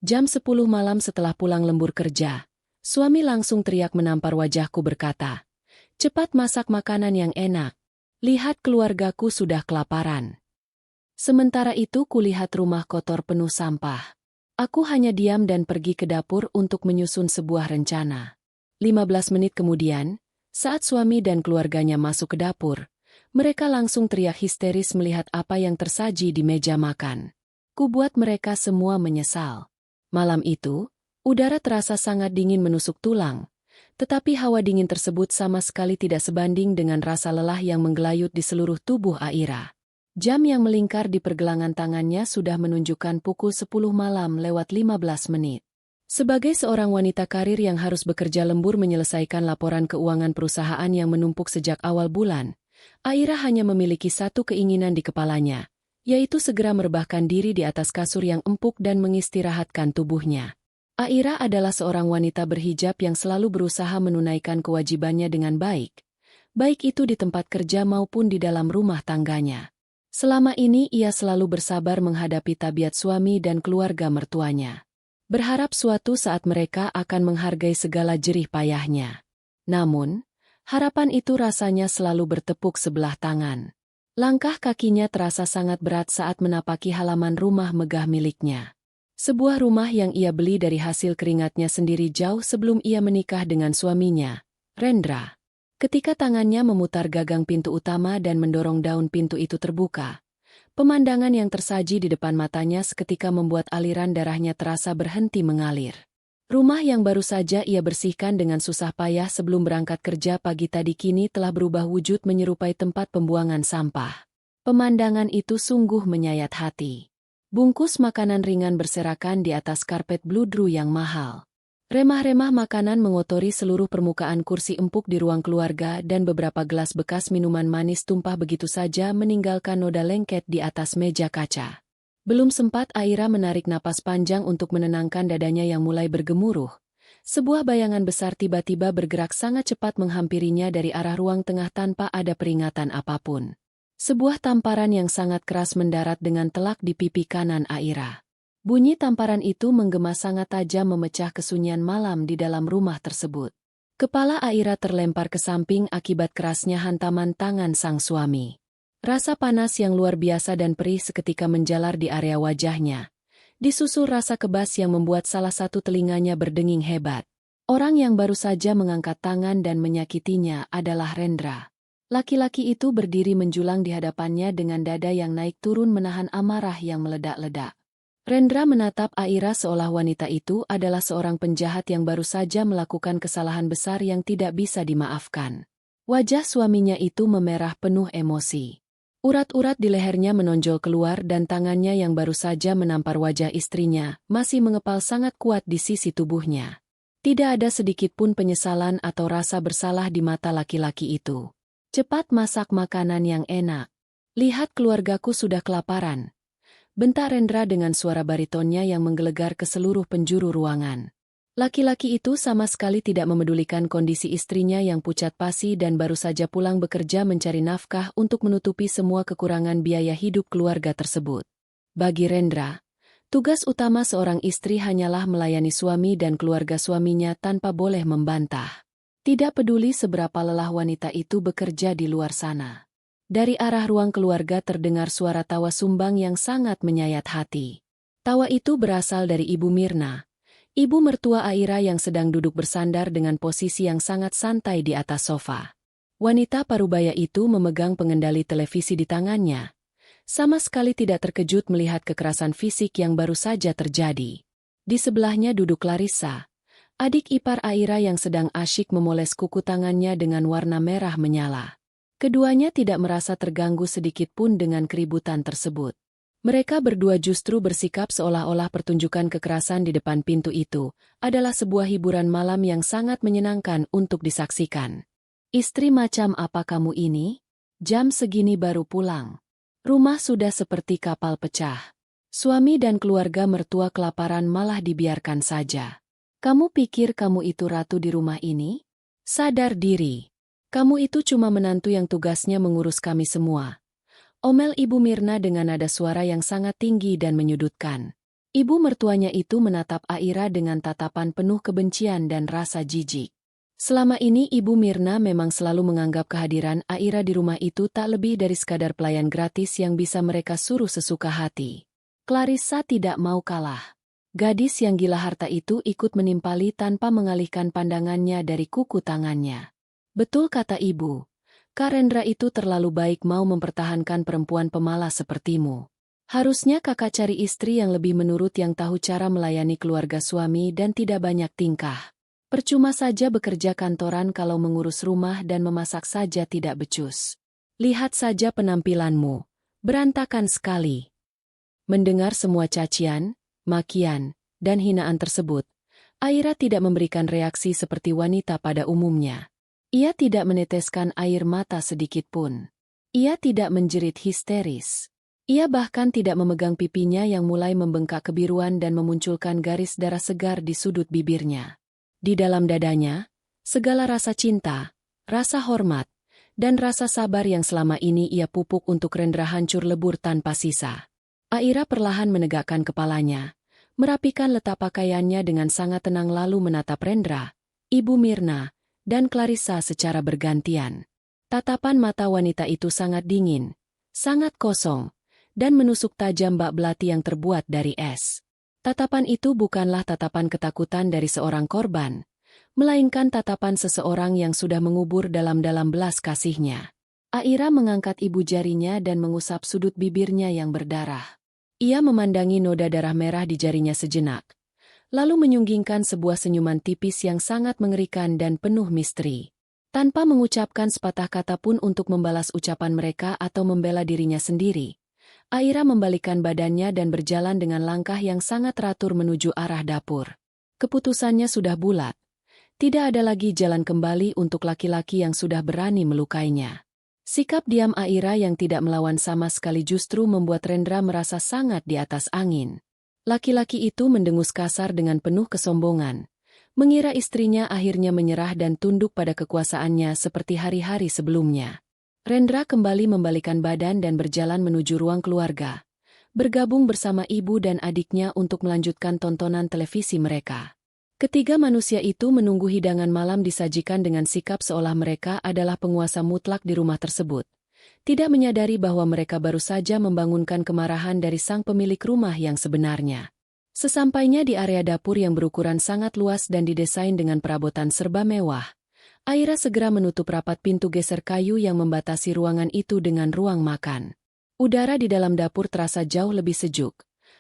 Jam 10 malam setelah pulang lembur kerja, suami langsung teriak menampar wajahku berkata, "Cepat masak makanan yang enak. Lihat keluargaku sudah kelaparan." Sementara itu kulihat rumah kotor penuh sampah. Aku hanya diam dan pergi ke dapur untuk menyusun sebuah rencana. 15 menit kemudian, saat suami dan keluarganya masuk ke dapur, mereka langsung teriak histeris melihat apa yang tersaji di meja makan. Kubuat mereka semua menyesal. Malam itu, udara terasa sangat dingin menusuk tulang, tetapi hawa dingin tersebut sama sekali tidak sebanding dengan rasa lelah yang menggelayut di seluruh tubuh Aira. Jam yang melingkar di pergelangan tangannya sudah menunjukkan pukul 10 malam lewat 15 menit. Sebagai seorang wanita karir yang harus bekerja lembur menyelesaikan laporan keuangan perusahaan yang menumpuk sejak awal bulan, Aira hanya memiliki satu keinginan di kepalanya, yaitu segera merebahkan diri di atas kasur yang empuk dan mengistirahatkan tubuhnya. Aira adalah seorang wanita berhijab yang selalu berusaha menunaikan kewajibannya dengan baik itu di tempat kerja maupun di dalam rumah tangganya. Selama ini ia selalu bersabar menghadapi tabiat suami dan keluarga mertuanya. Berharap suatu saat mereka akan menghargai segala jerih payahnya. Namun, harapan itu rasanya selalu bertepuk sebelah tangan. Langkah kakinya terasa sangat berat saat menapaki halaman rumah megah miliknya. Sebuah rumah yang ia beli dari hasil keringatnya sendiri jauh sebelum ia menikah dengan suaminya, Rendra. Ketika tangannya memutar gagang pintu utama dan mendorong daun pintu itu terbuka, pemandangan yang tersaji di depan matanya seketika membuat aliran darahnya terasa berhenti mengalir. Rumah yang baru saja ia bersihkan dengan susah payah sebelum berangkat kerja pagi tadi kini telah berubah wujud menyerupai tempat pembuangan sampah. Pemandangan itu sungguh menyayat hati. Bungkus makanan ringan berserakan di atas karpet bludru yang mahal. Remah-remah makanan mengotori seluruh permukaan kursi empuk di ruang keluarga dan beberapa gelas bekas minuman manis tumpah begitu saja meninggalkan noda lengket di atas meja kaca. Belum sempat Aira menarik napas panjang untuk menenangkan dadanya yang mulai bergemuruh. Sebuah bayangan besar tiba-tiba bergerak sangat cepat menghampirinya dari arah ruang tengah tanpa ada peringatan apapun. Sebuah tamparan yang sangat keras mendarat dengan telak di pipi kanan Aira. Bunyi tamparan itu menggema sangat tajam memecah kesunyian malam di dalam rumah tersebut. Kepala Aira terlempar ke samping akibat kerasnya hantaman tangan sang suami. Rasa panas yang luar biasa dan perih seketika menjalar di area wajahnya. Disusul rasa kebas yang membuat salah satu telinganya berdenging hebat. Orang yang baru saja mengangkat tangan dan menyakitinya adalah Rendra. Laki-laki itu berdiri menjulang di hadapannya dengan dada yang naik turun menahan amarah yang meledak-ledak. Rendra menatap Aira seolah wanita itu adalah seorang penjahat yang baru saja melakukan kesalahan besar yang tidak bisa dimaafkan. Wajah suaminya itu memerah penuh emosi. Urat-urat di lehernya menonjol keluar dan tangannya yang baru saja menampar wajah istrinya masih mengepal sangat kuat di sisi tubuhnya. Tidak ada sedikit pun penyesalan atau rasa bersalah di mata laki-laki itu. "Cepat masak makanan yang enak. Lihat keluargaku sudah kelaparan," bentak Rendra dengan suara baritonnya yang menggelegar ke seluruh penjuru ruangan. Laki-laki itu sama sekali tidak memedulikan kondisi istrinya yang pucat pasi dan baru saja pulang bekerja mencari nafkah untuk menutupi semua kekurangan biaya hidup keluarga tersebut. Bagi Rendra, tugas utama seorang istri hanyalah melayani suami dan keluarga suaminya tanpa boleh membantah. Tidak peduli seberapa lelah wanita itu bekerja di luar sana. Dari arah ruang keluarga terdengar suara tawa sumbang yang sangat menyayat hati. Tawa itu berasal dari Ibu Mirna, ibu mertua Aira yang sedang duduk bersandar dengan posisi yang sangat santai di atas sofa. Wanita parubaya itu memegang pengendali televisi di tangannya. Sama sekali tidak terkejut melihat kekerasan fisik yang baru saja terjadi. Di sebelahnya duduk Larissa, adik ipar Aira yang sedang asyik memoles kuku tangannya dengan warna merah menyala. Keduanya tidak merasa terganggu sedikit pun dengan keributan tersebut. Mereka berdua justru bersikap seolah-olah pertunjukan kekerasan di depan pintu itu adalah sebuah hiburan malam yang sangat menyenangkan untuk disaksikan. "Istri macam apa kamu ini? Jam segini baru pulang. Rumah sudah seperti kapal pecah. Suami dan keluarga mertua kelaparan malah dibiarkan saja. Kamu pikir kamu itu ratu di rumah ini? Sadar diri. Kamu itu cuma menantu yang tugasnya mengurus kami semua," omel Ibu Mirna dengan nada suara yang sangat tinggi dan menyudutkan. Ibu mertuanya itu menatap Aira dengan tatapan penuh kebencian dan rasa jijik. Selama ini Ibu Mirna memang selalu menganggap kehadiran Aira di rumah itu tak lebih dari sekadar pelayan gratis yang bisa mereka suruh sesuka hati. Clarissa tidak mau kalah. Gadis yang gila harta itu ikut menimpali tanpa mengalihkan pandangannya dari kuku tangannya. Betul kata Ibu, Kak Rendra itu terlalu baik mau mempertahankan perempuan pemalas sepertimu. Harusnya kakak cari istri yang lebih menurut yang tahu cara melayani keluarga suami dan tidak banyak tingkah. Percuma saja bekerja kantoran kalau mengurus rumah dan memasak saja tidak becus. Lihat saja penampilanmu, berantakan sekali. Mendengar semua cacian, makian, dan hinaan tersebut, Aira tidak memberikan reaksi seperti wanita pada umumnya. Ia tidak meneteskan air mata sedikit pun. Ia tidak menjerit histeris. Ia bahkan tidak memegang pipinya yang mulai membengkak kebiruan dan memunculkan garis darah segar di sudut bibirnya. Di dalam dadanya, segala rasa cinta, rasa hormat, dan rasa sabar yang selama ini ia pupuk untuk Rendra hancur lebur tanpa sisa. Aira perlahan menegakkan kepalanya, merapikan letak pakaiannya dengan sangat tenang lalu menatap Rendra, Ibu Mirna, dan Clarissa secara bergantian. Tatapan mata wanita itu sangat dingin, sangat kosong, dan menusuk tajam bak belati yang terbuat dari es. Tatapan itu bukanlah tatapan ketakutan dari seorang korban, melainkan tatapan seseorang yang sudah mengubur dalam-dalam belas kasihnya. Aira mengangkat ibu jarinya dan mengusap sudut bibirnya yang berdarah. Ia memandangi noda darah merah di jarinya sejenak, lalu menyunggingkan sebuah senyuman tipis yang sangat mengerikan dan penuh misteri. Tanpa mengucapkan sepatah kata pun untuk membalas ucapan mereka atau membela dirinya sendiri, Aira membalikkan badannya dan berjalan dengan langkah yang sangat teratur menuju arah dapur. Keputusannya sudah bulat. Tidak ada lagi jalan kembali untuk laki-laki yang sudah berani melukainya. Sikap diam Aira yang tidak melawan sama sekali justru membuat Rendra merasa sangat di atas angin. Laki-laki itu mendengus kasar dengan penuh kesombongan, mengira istrinya akhirnya menyerah dan tunduk pada kekuasaannya seperti hari-hari sebelumnya. Rendra kembali membalikan badan dan berjalan menuju ruang keluarga, bergabung bersama ibu dan adiknya untuk melanjutkan tontonan televisi mereka. Ketiga manusia itu menunggu hidangan malam disajikan dengan sikap seolah mereka adalah penguasa mutlak di rumah tersebut, tidak menyadari bahwa mereka baru saja membangunkan kemarahan dari sang pemilik rumah yang sebenarnya. Sesampainya di area dapur yang berukuran sangat luas dan didesain dengan perabotan serba mewah, Aira segera menutup rapat pintu geser kayu yang membatasi ruangan itu dengan ruang makan. Udara di dalam dapur terasa jauh lebih sejuk,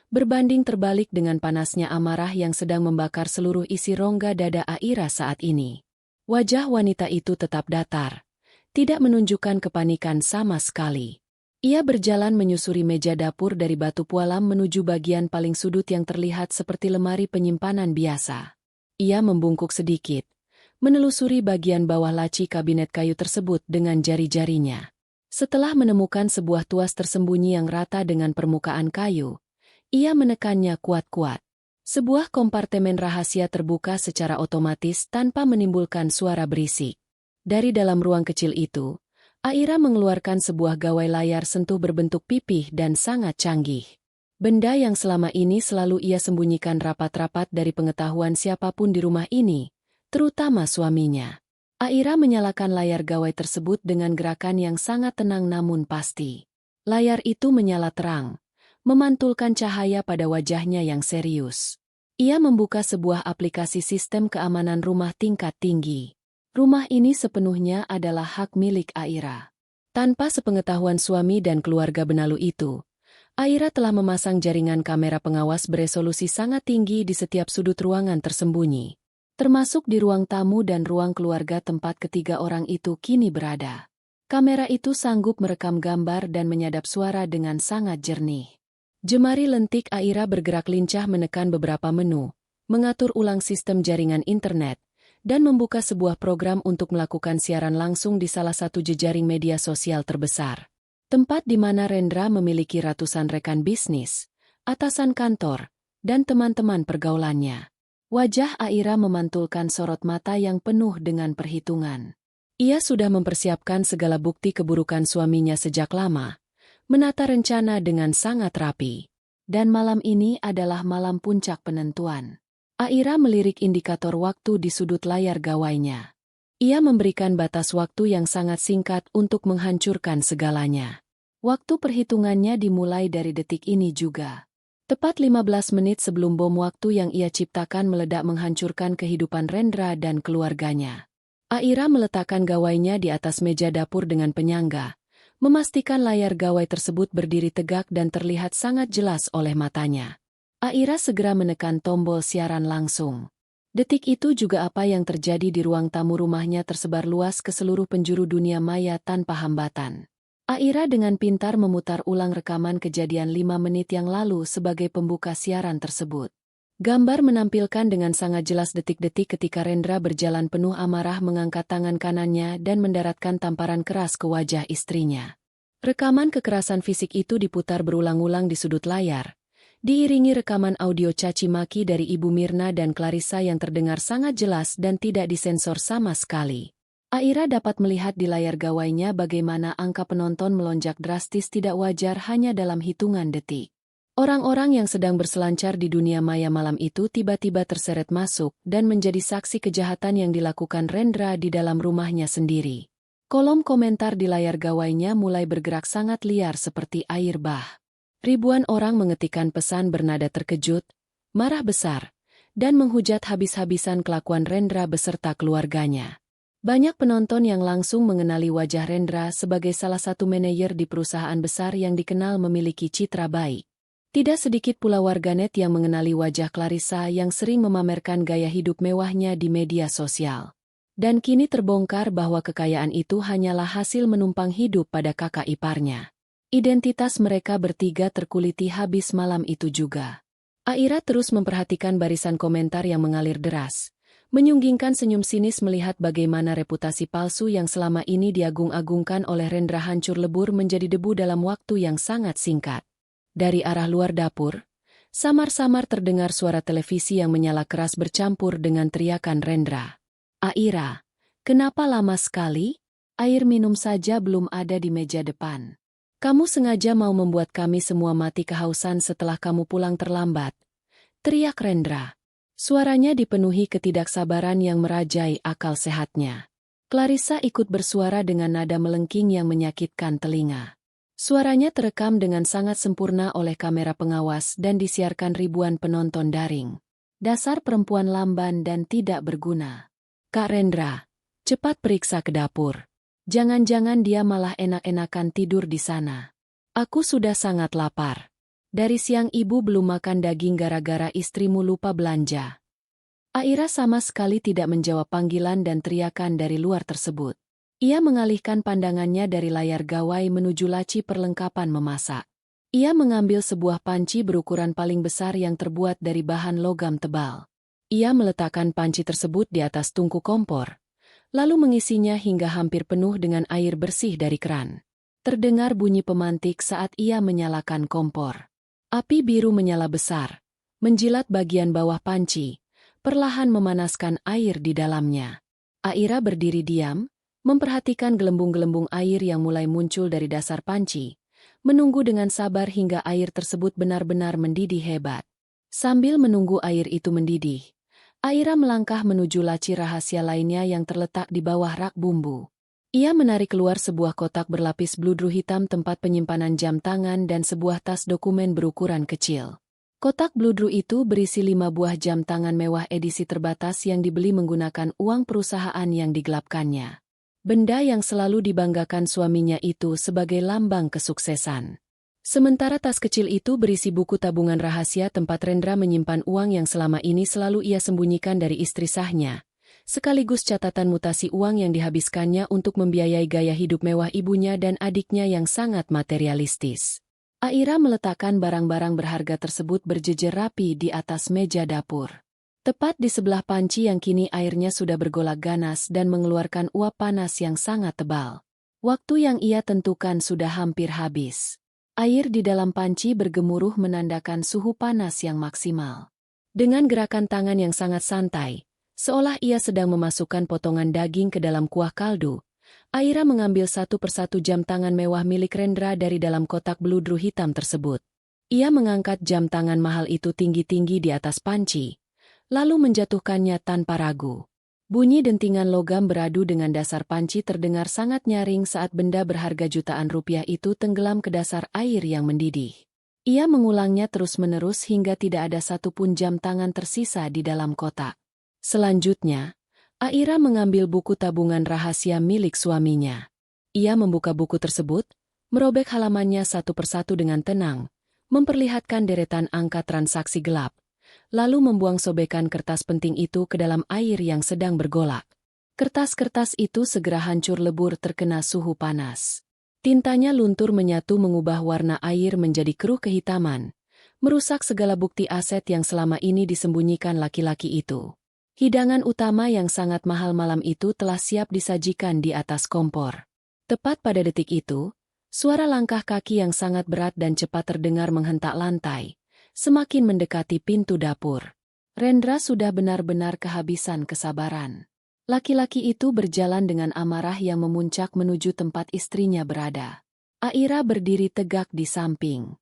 berbanding terbalik dengan panasnya amarah yang sedang membakar seluruh isi rongga dada Aira saat ini. Wajah wanita itu tetap datar, tidak menunjukkan kepanikan sama sekali. Ia berjalan menyusuri meja dapur dari batu pualam menuju bagian paling sudut yang terlihat seperti lemari penyimpanan biasa. Ia membungkuk sedikit, menelusuri bagian bawah laci kabinet kayu tersebut dengan jari-jarinya. Setelah menemukan sebuah tuas tersembunyi yang rata dengan permukaan kayu, ia menekannya kuat-kuat. Sebuah kompartemen rahasia terbuka secara otomatis tanpa menimbulkan suara berisik. Dari dalam ruang kecil itu, Aira mengeluarkan sebuah gawai layar sentuh berbentuk pipih dan sangat canggih. Benda yang selama ini selalu ia sembunyikan rapat-rapat dari pengetahuan siapapun di rumah ini, terutama suaminya. Aira menyalakan layar gawai tersebut dengan gerakan yang sangat tenang namun pasti. Layar itu menyala terang, memantulkan cahaya pada wajahnya yang serius. Ia membuka sebuah aplikasi sistem keamanan rumah tingkat tinggi. Rumah ini sepenuhnya adalah hak milik Aira. Tanpa sepengetahuan suami dan keluarga benalu itu, Aira telah memasang jaringan kamera pengawas beresolusi sangat tinggi di setiap sudut ruangan tersembunyi, termasuk di ruang tamu dan ruang keluarga tempat ketiga orang itu kini berada. Kamera itu sanggup merekam gambar dan menyadap suara dengan sangat jernih. Jemari lentik Aira bergerak lincah menekan beberapa menu, mengatur ulang sistem jaringan internet, dan membuka sebuah program untuk melakukan siaran langsung di salah satu jejaring media sosial terbesar. Tempat di mana Rendra memiliki ratusan rekan bisnis, atasan kantor, dan teman-teman pergaulannya. Wajah Aira memantulkan sorot mata yang penuh dengan perhitungan. Ia sudah mempersiapkan segala bukti keburukan suaminya sejak lama, menata rencana dengan sangat rapi. Dan malam ini adalah malam puncak penentuan. Aira melirik indikator waktu di sudut layar gawainya. Ia memberikan batas waktu yang sangat singkat untuk menghancurkan segalanya. Waktu perhitungannya dimulai dari detik ini juga. Tepat 15 menit sebelum bom waktu yang ia ciptakan meledak menghancurkan kehidupan Rendra dan keluarganya. Aira meletakkan gawainya di atas meja dapur dengan penyangga, memastikan layar gawai tersebut berdiri tegak dan terlihat sangat jelas oleh matanya. Aira segera menekan tombol siaran langsung. Detik itu juga apa yang terjadi di ruang tamu rumahnya tersebar luas ke seluruh penjuru dunia maya tanpa hambatan. Aira dengan pintar memutar ulang rekaman kejadian 5 menit yang lalu sebagai pembuka siaran tersebut. Gambar menampilkan dengan sangat jelas detik-detik ketika Rendra berjalan penuh amarah mengangkat tangan kanannya dan mendaratkan tamparan keras ke wajah istrinya. Rekaman kekerasan fisik itu diputar berulang-ulang di sudut layar, diiringi rekaman audio caci maki dari Ibu Mirna dan Clarissa yang terdengar sangat jelas dan tidak disensor sama sekali. Aira dapat melihat di layar gawainya bagaimana angka penonton melonjak drastis tidak wajar hanya dalam hitungan detik. Orang-orang yang sedang berselancar di dunia maya malam itu tiba-tiba terseret masuk dan menjadi saksi kejahatan yang dilakukan Rendra di dalam rumahnya sendiri. Kolom komentar di layar gawainya mulai bergerak sangat liar seperti air bah. Ribuan orang mengetikkan pesan bernada terkejut, marah besar, dan menghujat habis-habisan kelakuan Rendra beserta keluarganya. Banyak penonton yang langsung mengenali wajah Rendra sebagai salah satu manajer di perusahaan besar yang dikenal memiliki citra baik. Tidak sedikit pula warganet yang mengenali wajah Clarissa yang sering memamerkan gaya hidup mewahnya di media sosial. Dan kini terbongkar bahwa kekayaan itu hanyalah hasil menumpang hidup pada kakak iparnya. Identitas mereka bertiga terkuliti habis malam itu juga. Aira terus memperhatikan barisan komentar yang mengalir deras, menyunggingkan senyum sinis melihat bagaimana reputasi palsu yang selama ini diagung-agungkan oleh Rendra hancur lebur menjadi debu dalam waktu yang sangat singkat. Dari arah luar dapur, samar-samar terdengar suara televisi yang menyala keras bercampur dengan teriakan Rendra. Aira, kenapa lama sekali? Air minum saja belum ada di meja depan. Kamu sengaja mau membuat kami semua mati kehausan setelah kamu pulang terlambat. Teriak Rendra. Suaranya dipenuhi ketidaksabaran yang merajai akal sehatnya. Clarissa ikut bersuara dengan nada melengking yang menyakitkan telinga. Suaranya terekam dengan sangat sempurna oleh kamera pengawas dan disiarkan ribuan penonton daring. Dasar perempuan lamban dan tidak berguna. Kak Rendra, cepat periksa ke dapur. Jangan-jangan dia malah enak-enakan tidur di sana. Aku sudah sangat lapar. Dari siang ibu belum makan daging gara-gara istrimu lupa belanja. Aira sama sekali tidak menjawab panggilan dan teriakan dari luar tersebut. Ia mengalihkan pandangannya dari layar gawai menuju laci perlengkapan memasak. Ia mengambil sebuah panci berukuran paling besar yang terbuat dari bahan logam tebal. Ia meletakkan panci tersebut di atas tungku kompor, lalu mengisinya hingga hampir penuh dengan air bersih dari keran. Terdengar bunyi pemantik saat ia menyalakan kompor. Api biru menyala besar, menjilat bagian bawah panci, perlahan memanaskan air di dalamnya. Aira berdiri diam, memperhatikan gelembung-gelembung air yang mulai muncul dari dasar panci, menunggu dengan sabar hingga air tersebut benar-benar mendidih hebat. Sambil menunggu air itu mendidih, Aira melangkah menuju laci rahasia lainnya yang terletak di bawah rak bumbu. Ia menarik keluar sebuah kotak berlapis bludru hitam tempat penyimpanan jam tangan dan sebuah tas dokumen berukuran kecil. Kotak bludru itu berisi 5 buah jam tangan mewah edisi terbatas yang dibeli menggunakan uang perusahaan yang digelapkannya. Benda yang selalu dibanggakan suaminya itu sebagai lambang kesuksesan. Sementara tas kecil itu berisi buku tabungan rahasia tempat Rendra menyimpan uang yang selama ini selalu ia sembunyikan dari istri sahnya, sekaligus catatan mutasi uang yang dihabiskannya untuk membiayai gaya hidup mewah ibunya dan adiknya yang sangat materialistis. Aira meletakkan barang-barang berharga tersebut berjejer rapi di atas meja dapur. Tepat di sebelah panci yang kini airnya sudah bergolak ganas dan mengeluarkan uap panas yang sangat tebal. Waktu yang ia tentukan sudah hampir habis. Air di dalam panci bergemuruh menandakan suhu panas yang maksimal. Dengan gerakan tangan yang sangat santai, seolah ia sedang memasukkan potongan daging ke dalam kuah kaldu, Aira mengambil satu persatu jam tangan mewah milik Rendra dari dalam kotak bludru hitam tersebut. Ia mengangkat jam tangan mahal itu tinggi-tinggi di atas panci, lalu menjatuhkannya tanpa ragu. Bunyi dentingan logam beradu dengan dasar panci terdengar sangat nyaring saat benda berharga jutaan rupiah itu tenggelam ke dasar air yang mendidih. Ia mengulangnya terus-menerus hingga tidak ada satupun jam tangan tersisa di dalam kotak. Selanjutnya, Aira mengambil buku tabungan rahasia milik suaminya. Ia membuka buku tersebut, merobek halamannya satu persatu dengan tenang, memperlihatkan deretan angka transaksi gelap, lalu membuang sobekan kertas penting itu ke dalam air yang sedang bergolak. Kertas-kertas itu segera hancur lebur terkena suhu panas. Tintanya luntur menyatu mengubah warna air menjadi keruh kehitaman, merusak segala bukti aset yang selama ini disembunyikan laki-laki itu. Hidangan utama yang sangat mahal malam itu telah siap disajikan di atas kompor. Tepat pada detik itu, suara langkah kaki yang sangat berat dan cepat terdengar menghentak lantai, semakin mendekati pintu dapur. Rendra sudah benar-benar kehabisan kesabaran. Laki-laki itu berjalan dengan amarah yang memuncak menuju tempat istrinya berada. Aira berdiri tegak di samping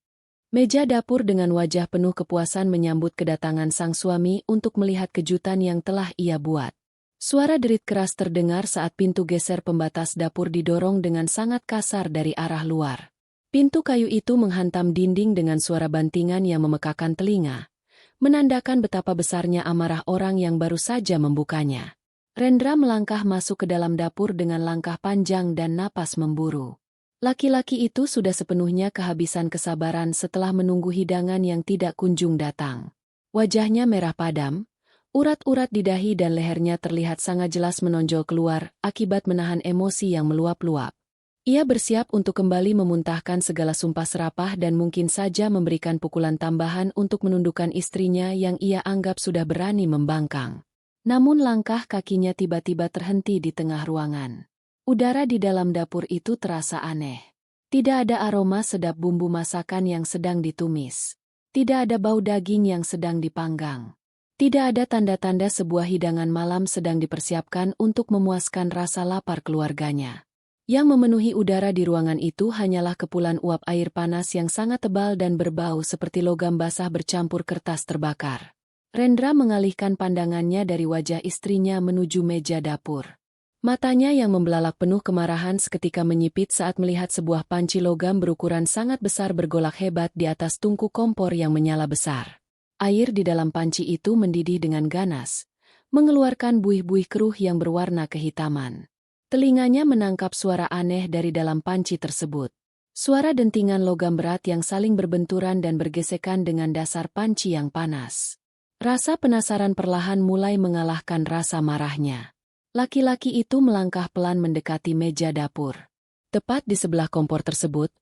meja dapur dengan wajah penuh kepuasan menyambut kedatangan sang suami untuk melihat kejutan yang telah ia buat. Suara derit keras terdengar saat pintu geser pembatas dapur didorong dengan sangat kasar dari arah luar. Pintu kayu itu menghantam dinding dengan suara bantingan yang memekakan telinga, menandakan betapa besarnya amarah orang yang baru saja membukanya. Rendra melangkah masuk ke dalam dapur dengan langkah panjang dan napas memburu. Laki-laki itu sudah sepenuhnya kehabisan kesabaran setelah menunggu hidangan yang tidak kunjung datang. Wajahnya merah padam, urat-urat di dahi dan lehernya terlihat sangat jelas menonjol keluar akibat menahan emosi yang meluap-luap. Ia bersiap untuk kembali memuntahkan segala sumpah serapah dan mungkin saja memberikan pukulan tambahan untuk menundukkan istrinya yang ia anggap sudah berani membangkang. Namun langkah kakinya tiba-tiba terhenti di tengah ruangan. Udara di dalam dapur itu terasa aneh. Tidak ada aroma sedap bumbu masakan yang sedang ditumis. Tidak ada bau daging yang sedang dipanggang. Tidak ada tanda-tanda sebuah hidangan malam sedang dipersiapkan untuk memuaskan rasa lapar keluarganya. Yang memenuhi udara di ruangan itu hanyalah kepulan uap air panas yang sangat tebal dan berbau seperti logam basah bercampur kertas terbakar. Rendra mengalihkan pandangannya dari wajah istrinya menuju meja dapur. Matanya yang membelalak penuh kemarahan seketika menyipit saat melihat sebuah panci logam berukuran sangat besar bergolak hebat di atas tungku kompor yang menyala besar. Air di dalam panci itu mendidih dengan ganas, mengeluarkan buih-buih keruh yang berwarna kehitaman. Telinganya menangkap suara aneh dari dalam panci tersebut. Suara dentingan logam berat yang saling berbenturan dan bergesekan dengan dasar panci yang panas. Rasa penasaran perlahan mulai mengalahkan rasa marahnya. Laki-laki itu melangkah pelan mendekati meja dapur. Tepat di sebelah kompor tersebut,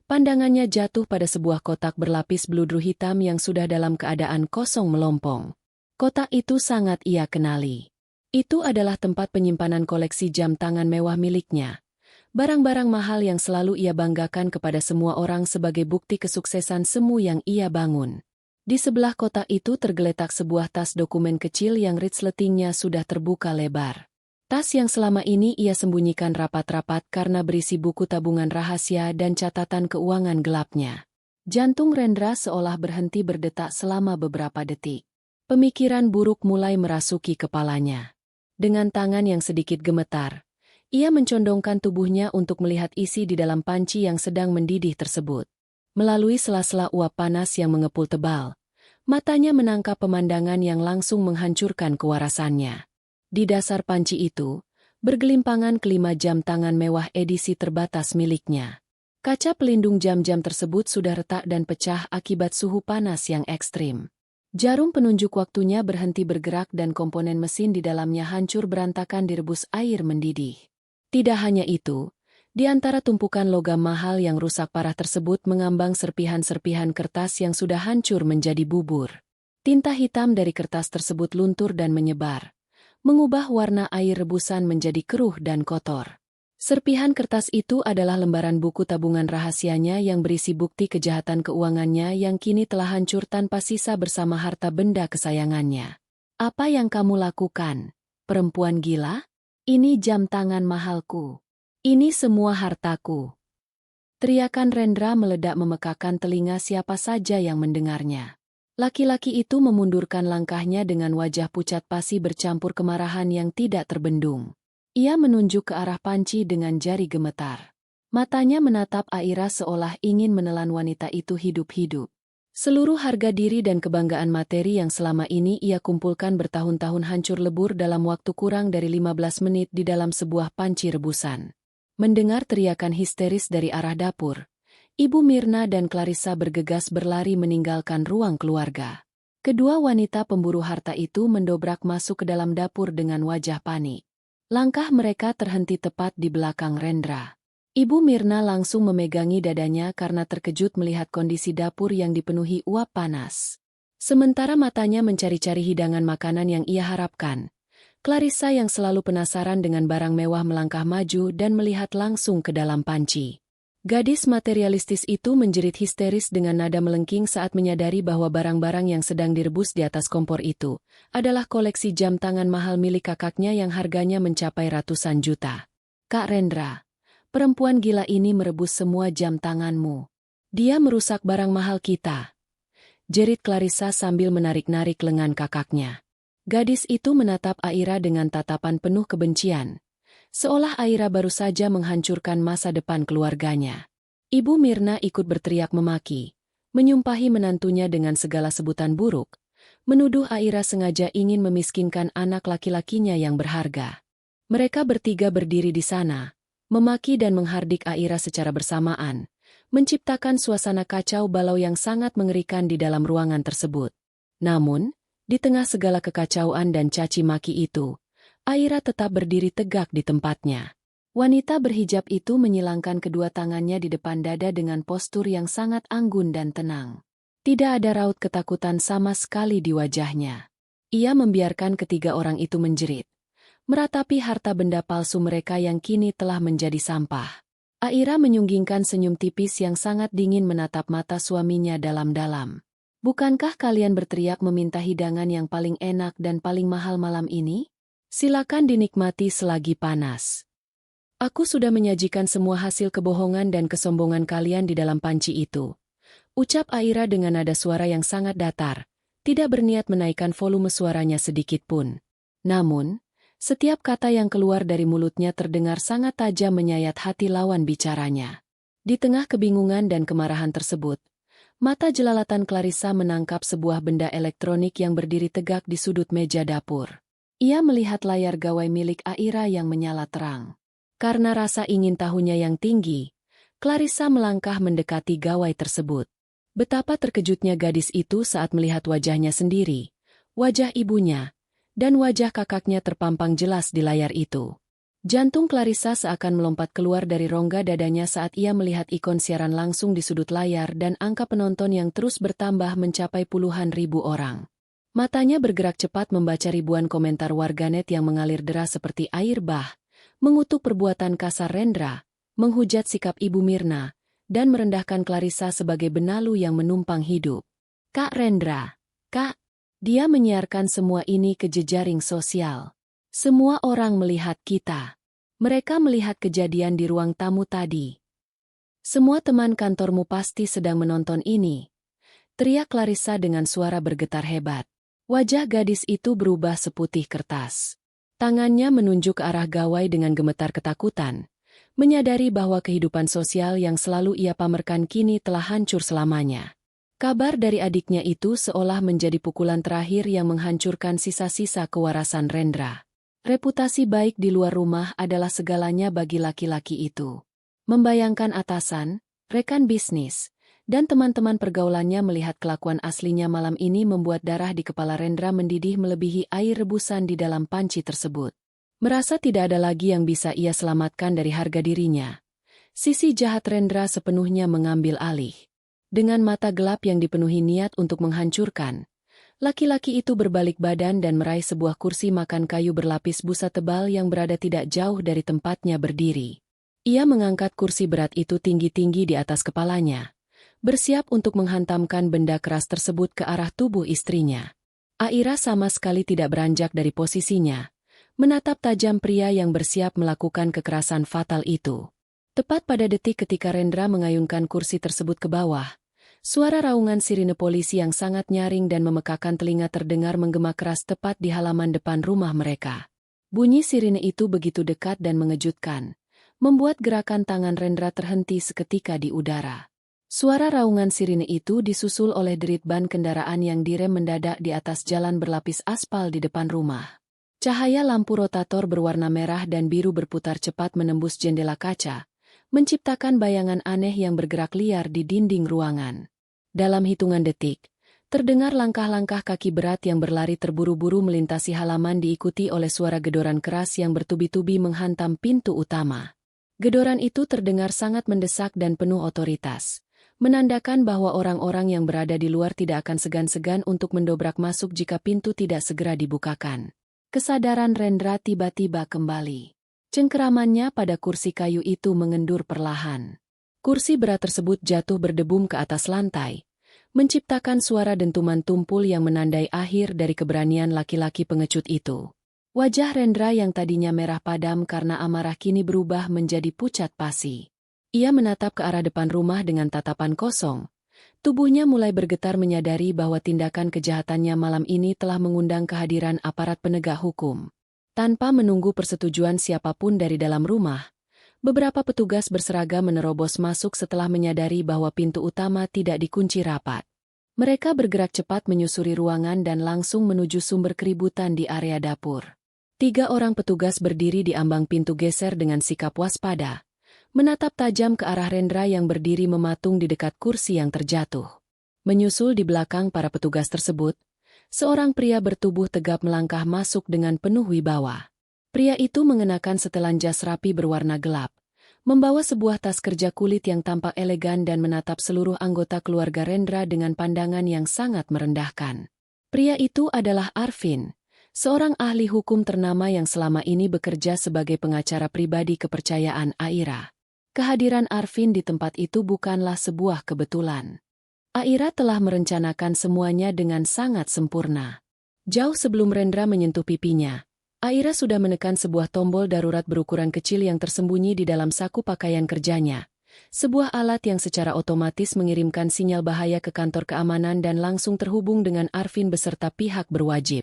pandangannya jatuh pada sebuah kotak berlapis beludru hitam yang sudah dalam keadaan kosong melompong. Kotak itu sangat ia kenali. Itu adalah tempat penyimpanan koleksi jam tangan mewah miliknya. Barang-barang mahal yang selalu ia banggakan kepada semua orang sebagai bukti kesuksesan semu yang ia bangun. Di sebelah kotak itu tergeletak sebuah tas dokumen kecil yang resletingnya sudah terbuka lebar. Tas yang selama ini ia sembunyikan rapat-rapat karena berisi buku tabungan rahasia dan catatan keuangan gelapnya. Jantung Rendra seolah berhenti berdetak selama beberapa detik. Pemikiran buruk mulai merasuki kepalanya. Dengan tangan yang sedikit gemetar, ia mencondongkan tubuhnya untuk melihat isi di dalam panci yang sedang mendidih tersebut. Melalui sela-sela uap panas yang mengepul tebal, matanya menangkap pemandangan yang langsung menghancurkan kewarasannya. Di dasar panci itu, bergelimpangan kelima jam tangan mewah edisi terbatas miliknya. Kaca pelindung jam-jam tersebut sudah retak dan pecah akibat suhu panas yang ekstrim. Jarum penunjuk waktunya berhenti bergerak dan komponen mesin di dalamnya hancur berantakan direbus air mendidih. Tidak hanya itu, di antara tumpukan logam mahal yang rusak parah tersebut mengambang serpihan-serpihan kertas yang sudah hancur menjadi bubur. Tinta hitam dari kertas tersebut luntur dan menyebar, mengubah warna air rebusan menjadi keruh dan kotor. Serpihan kertas itu adalah lembaran buku tabungan rahasianya yang berisi bukti kejahatan keuangannya yang kini telah hancur tanpa sisa bersama harta benda kesayangannya. Apa yang kamu lakukan, perempuan gila? Ini jam tangan mahalku. Ini semua hartaku. Teriakan Rendra meledak memekakan telinga siapa saja yang mendengarnya. Laki-laki itu memundurkan langkahnya dengan wajah pucat pasi bercampur kemarahan yang tidak terbendung. Ia menunjuk ke arah panci dengan jari gemetar. Matanya menatap Aira seolah ingin menelan wanita itu hidup-hidup. Seluruh harga diri dan kebanggaan materi yang selama ini ia kumpulkan bertahun-tahun hancur lebur dalam waktu kurang dari 15 menit di dalam sebuah panci rebusan. Mendengar teriakan histeris dari arah dapur, Ibu Mirna dan Clarissa bergegas berlari meninggalkan ruang keluarga. Kedua wanita pemburu harta itu mendobrak masuk ke dalam dapur dengan wajah panik. Langkah mereka terhenti tepat di belakang Rendra. Ibu Mirna langsung memegangi dadanya karena terkejut melihat kondisi dapur yang dipenuhi uap panas. Sementara matanya mencari-cari hidangan makanan yang ia harapkan, Clarissa yang selalu penasaran dengan barang mewah melangkah maju dan melihat langsung ke dalam panci. Gadis materialistis itu menjerit histeris dengan nada melengking saat menyadari bahwa barang-barang yang sedang direbus di atas kompor itu adalah koleksi jam tangan mahal milik kakaknya yang harganya mencapai ratusan juta. "Kak Rendra, perempuan gila ini merebus semua jam tanganmu. Dia merusak barang mahal kita," jerit Clarissa sambil menarik-narik lengan kakaknya. Gadis itu menatap Aira dengan tatapan penuh kebencian, seolah Aira baru saja menghancurkan masa depan keluarganya. Ibu Mirna ikut berteriak memaki, menyumpahi menantunya dengan segala sebutan buruk, menuduh Aira sengaja ingin memiskinkan anak laki-lakinya yang berharga. Mereka bertiga berdiri di sana, memaki dan menghardik Aira secara bersamaan, menciptakan suasana kacau balau yang sangat mengerikan di dalam ruangan tersebut. Namun, di tengah segala kekacauan dan caci maki itu, Aira tetap berdiri tegak di tempatnya. Wanita berhijab itu menyilangkan kedua tangannya di depan dada dengan postur yang sangat anggun dan tenang. Tidak ada raut ketakutan sama sekali di wajahnya. Ia membiarkan ketiga orang itu menjerit, meratapi harta benda palsu mereka yang kini telah menjadi sampah. Aira menyunggingkan senyum tipis yang sangat dingin menatap mata suaminya dalam-dalam. "Bukankah kalian berteriak meminta hidangan yang paling enak dan paling mahal malam ini? Silakan dinikmati selagi panas. Aku sudah menyajikan semua hasil kebohongan dan kesombongan kalian di dalam panci itu," ucap Aira dengan nada suara yang sangat datar, tidak berniat menaikkan volume suaranya sedikit pun. Namun, setiap kata yang keluar dari mulutnya terdengar sangat tajam menyayat hati lawan bicaranya. Di tengah kebingungan dan kemarahan tersebut, mata jelalatan Clarissa menangkap sebuah benda elektronik yang berdiri tegak di sudut meja dapur. Ia melihat layar gawai milik Aira yang menyala terang. Karena rasa ingin tahunya yang tinggi, Clarissa melangkah mendekati gawai tersebut. Betapa terkejutnya gadis itu saat melihat wajahnya sendiri, wajah ibunya, dan wajah kakaknya terpampang jelas di layar itu. Jantung Clarissa seakan melompat keluar dari rongga dadanya saat ia melihat ikon siaran langsung di sudut layar dan angka penonton yang terus bertambah mencapai puluhan ribu orang. Matanya bergerak cepat membaca ribuan komentar warganet yang mengalir deras seperti air bah, mengutuk perbuatan kasar Rendra, menghujat sikap Ibu Mirna, dan merendahkan Clarissa sebagai benalu yang menumpang hidup. "Kak Rendra, Kak," dia menyiarkan semua ini ke jejaring sosial. "Semua orang melihat kita. Mereka melihat kejadian di ruang tamu tadi. Semua teman kantormu pasti sedang menonton ini," teriak Clarissa dengan suara bergetar hebat. Wajah gadis itu berubah seputih kertas. Tangannya menunjuk ke arah gawai dengan gemetar ketakutan, menyadari bahwa kehidupan sosial yang selalu ia pamerkan kini telah hancur selamanya. Kabar dari adiknya itu seolah menjadi pukulan terakhir yang menghancurkan sisa-sisa kewarasan Rendra. Reputasi baik di luar rumah adalah segalanya bagi laki-laki itu. Membayangkan atasan, rekan bisnis, dan teman-teman pergaulannya melihat kelakuan aslinya malam ini membuat darah di kepala Rendra mendidih melebihi air rebusan di dalam panci tersebut. Merasa tidak ada lagi yang bisa ia selamatkan dari harga dirinya, sisi jahat Rendra sepenuhnya mengambil alih. Dengan mata gelap yang dipenuhi niat untuk menghancurkan, laki-laki itu berbalik badan dan meraih sebuah kursi makan kayu berlapis busa tebal yang berada tidak jauh dari tempatnya berdiri. Ia mengangkat kursi berat itu tinggi-tinggi di atas kepalanya, bersiap untuk menghantamkan benda keras tersebut ke arah tubuh istrinya. Aira sama sekali tidak beranjak dari posisinya, menatap tajam pria yang bersiap melakukan kekerasan fatal itu. Tepat pada detik ketika Rendra mengayunkan kursi tersebut ke bawah, suara raungan sirine polisi yang sangat nyaring dan memekakan telinga terdengar menggema keras tepat di halaman depan rumah mereka. Bunyi sirine itu begitu dekat dan mengejutkan, membuat gerakan tangan Rendra terhenti seketika di udara. Suara raungan sirine itu disusul oleh derit ban kendaraan yang direm mendadak di atas jalan berlapis aspal di depan rumah. Cahaya lampu rotator berwarna merah dan biru berputar cepat menembus jendela kaca, menciptakan bayangan aneh yang bergerak liar di dinding ruangan. Dalam hitungan detik, terdengar langkah-langkah kaki berat yang berlari terburu-buru melintasi halaman diikuti oleh suara gedoran keras yang bertubi-tubi menghantam pintu utama. Gedoran itu terdengar sangat mendesak dan penuh otoritas, menandakan bahwa orang-orang yang berada di luar tidak akan segan-segan untuk mendobrak masuk jika pintu tidak segera dibukakan. Kesadaran Rendra tiba-tiba kembali. Cengkeramannya pada kursi kayu itu mengendur perlahan. Kursi berat tersebut jatuh berdebum ke atas lantai, menciptakan suara dentuman tumpul yang menandai akhir dari keberanian laki-laki pengecut itu. Wajah Rendra yang tadinya merah padam karena amarah kini berubah menjadi pucat pasi. Ia menatap ke arah depan rumah dengan tatapan kosong. Tubuhnya mulai bergetar menyadari bahwa tindakan kejahatannya malam ini telah mengundang kehadiran aparat penegak hukum. Tanpa menunggu persetujuan siapapun dari dalam rumah, beberapa petugas berseragam menerobos masuk setelah menyadari bahwa pintu utama tidak dikunci rapat. Mereka bergerak cepat menyusuri ruangan dan langsung menuju sumber keributan di area dapur. 3 orang petugas berdiri di ambang pintu geser dengan sikap waspada, menatap tajam ke arah Rendra yang berdiri mematung di dekat kursi yang terjatuh. Menyusul di belakang para petugas tersebut, seorang pria bertubuh tegap melangkah masuk dengan penuh wibawa. Pria itu mengenakan setelan jas rapi berwarna gelap, membawa sebuah tas kerja kulit yang tampak elegan dan menatap seluruh anggota keluarga Rendra dengan pandangan yang sangat merendahkan. Pria itu adalah Arvin, seorang ahli hukum ternama yang selama ini bekerja sebagai pengacara pribadi kepercayaan Aira. Kehadiran Arvin di tempat itu bukanlah sebuah kebetulan. Aira telah merencanakan semuanya dengan sangat sempurna. Jauh sebelum Rendra menyentuh pipinya, Aira sudah menekan sebuah tombol darurat berukuran kecil yang tersembunyi di dalam saku pakaian kerjanya. Sebuah alat yang secara otomatis mengirimkan sinyal bahaya ke kantor keamanan dan langsung terhubung dengan Arvin beserta pihak berwajib.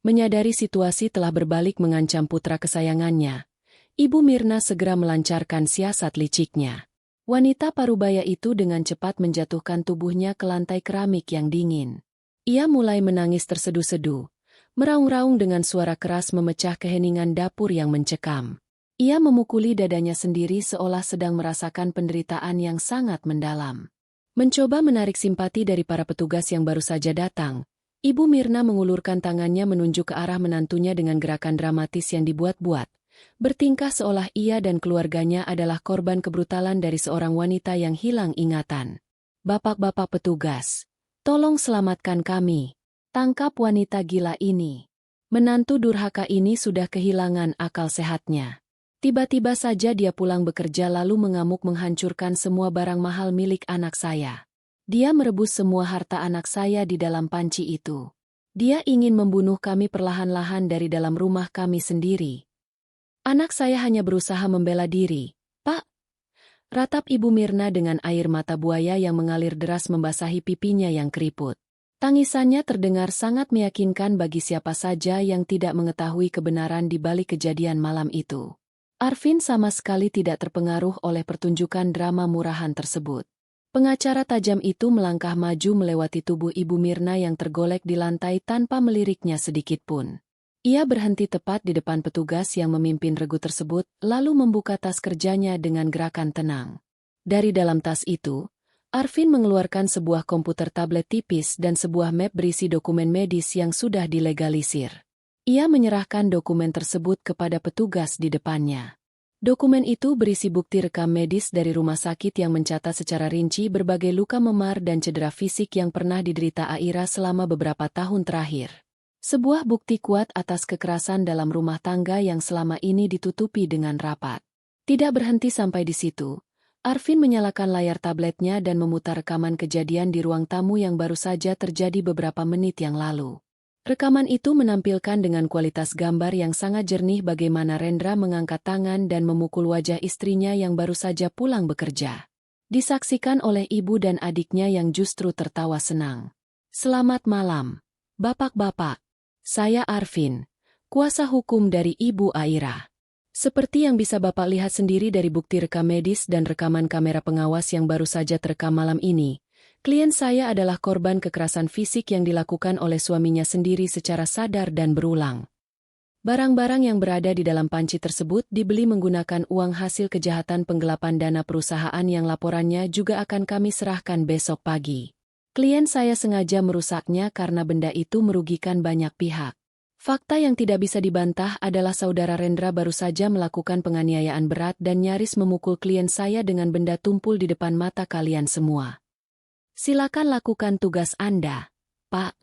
Menyadari situasi telah berbalik mengancam putra kesayangannya, Ibu Mirna segera melancarkan siasat liciknya. Wanita parubaya itu dengan cepat menjatuhkan tubuhnya ke lantai keramik yang dingin. Ia mulai menangis terseduh-seduh, meraung-raung dengan suara keras memecah keheningan dapur yang mencekam. Ia memukuli dadanya sendiri seolah sedang merasakan penderitaan yang sangat mendalam. Mencoba menarik simpati dari para petugas yang baru saja datang, Ibu Mirna mengulurkan tangannya menunjuk ke arah menantunya dengan gerakan dramatis yang dibuat-buat. Bertingkah seolah ia dan keluarganya adalah korban kebrutalan dari seorang wanita yang hilang ingatan. Bapak-bapak petugas, tolong selamatkan kami. Tangkap wanita gila ini. Menantu durhaka ini sudah kehilangan akal sehatnya. Tiba-tiba saja dia pulang bekerja lalu mengamuk menghancurkan semua barang mahal milik anak saya. Dia merebus semua harta anak saya di dalam panci itu. Dia ingin membunuh kami perlahan-lahan dari dalam rumah kami sendiri. Anak saya hanya berusaha membela diri, Pak. Ratap Ibu Mirna dengan air mata buaya yang mengalir deras membasahi pipinya yang keriput. Tangisannya terdengar sangat meyakinkan bagi siapa saja yang tidak mengetahui kebenaran di balik kejadian malam itu. Arvin sama sekali tidak terpengaruh oleh pertunjukan drama murahan tersebut. Pengacara tajam itu melangkah maju melewati tubuh Ibu Mirna yang tergolek di lantai tanpa meliriknya sedikitpun. Ia berhenti tepat di depan petugas yang memimpin regu tersebut, lalu membuka tas kerjanya dengan gerakan tenang. Dari dalam tas itu, Arvin mengeluarkan sebuah komputer tablet tipis dan sebuah map berisi dokumen medis yang sudah dilegalisir. Ia menyerahkan dokumen tersebut kepada petugas di depannya. Dokumen itu berisi bukti rekam medis dari rumah sakit yang mencatat secara rinci berbagai luka memar dan cedera fisik yang pernah diderita Aira selama beberapa tahun terakhir. Sebuah bukti kuat atas kekerasan dalam rumah tangga yang selama ini ditutupi dengan rapat. Tidak berhenti sampai di situ, Arvin menyalakan layar tabletnya dan memutar rekaman kejadian di ruang tamu yang baru saja terjadi beberapa menit yang lalu. Rekaman itu menampilkan dengan kualitas gambar yang sangat jernih bagaimana Rendra mengangkat tangan dan memukul wajah istrinya yang baru saja pulang bekerja. Disaksikan oleh ibu dan adiknya yang justru tertawa senang. Selamat malam, Bapak-bapak. Saya Arvin, kuasa hukum dari Ibu Aira. Seperti yang bisa Bapak lihat sendiri dari bukti rekam medis dan rekaman kamera pengawas yang baru saja terekam malam ini, klien saya adalah korban kekerasan fisik yang dilakukan oleh suaminya sendiri secara sadar dan berulang. Barang-barang yang berada di dalam panci tersebut dibeli menggunakan uang hasil kejahatan penggelapan dana perusahaan yang laporannya juga akan kami serahkan besok pagi. Klien saya sengaja merusaknya karena benda itu merugikan banyak pihak. Fakta yang tidak bisa dibantah adalah saudara Rendra baru saja melakukan penganiayaan berat dan nyaris memukul klien saya dengan benda tumpul di depan mata kalian semua. Silakan lakukan tugas Anda, Pak.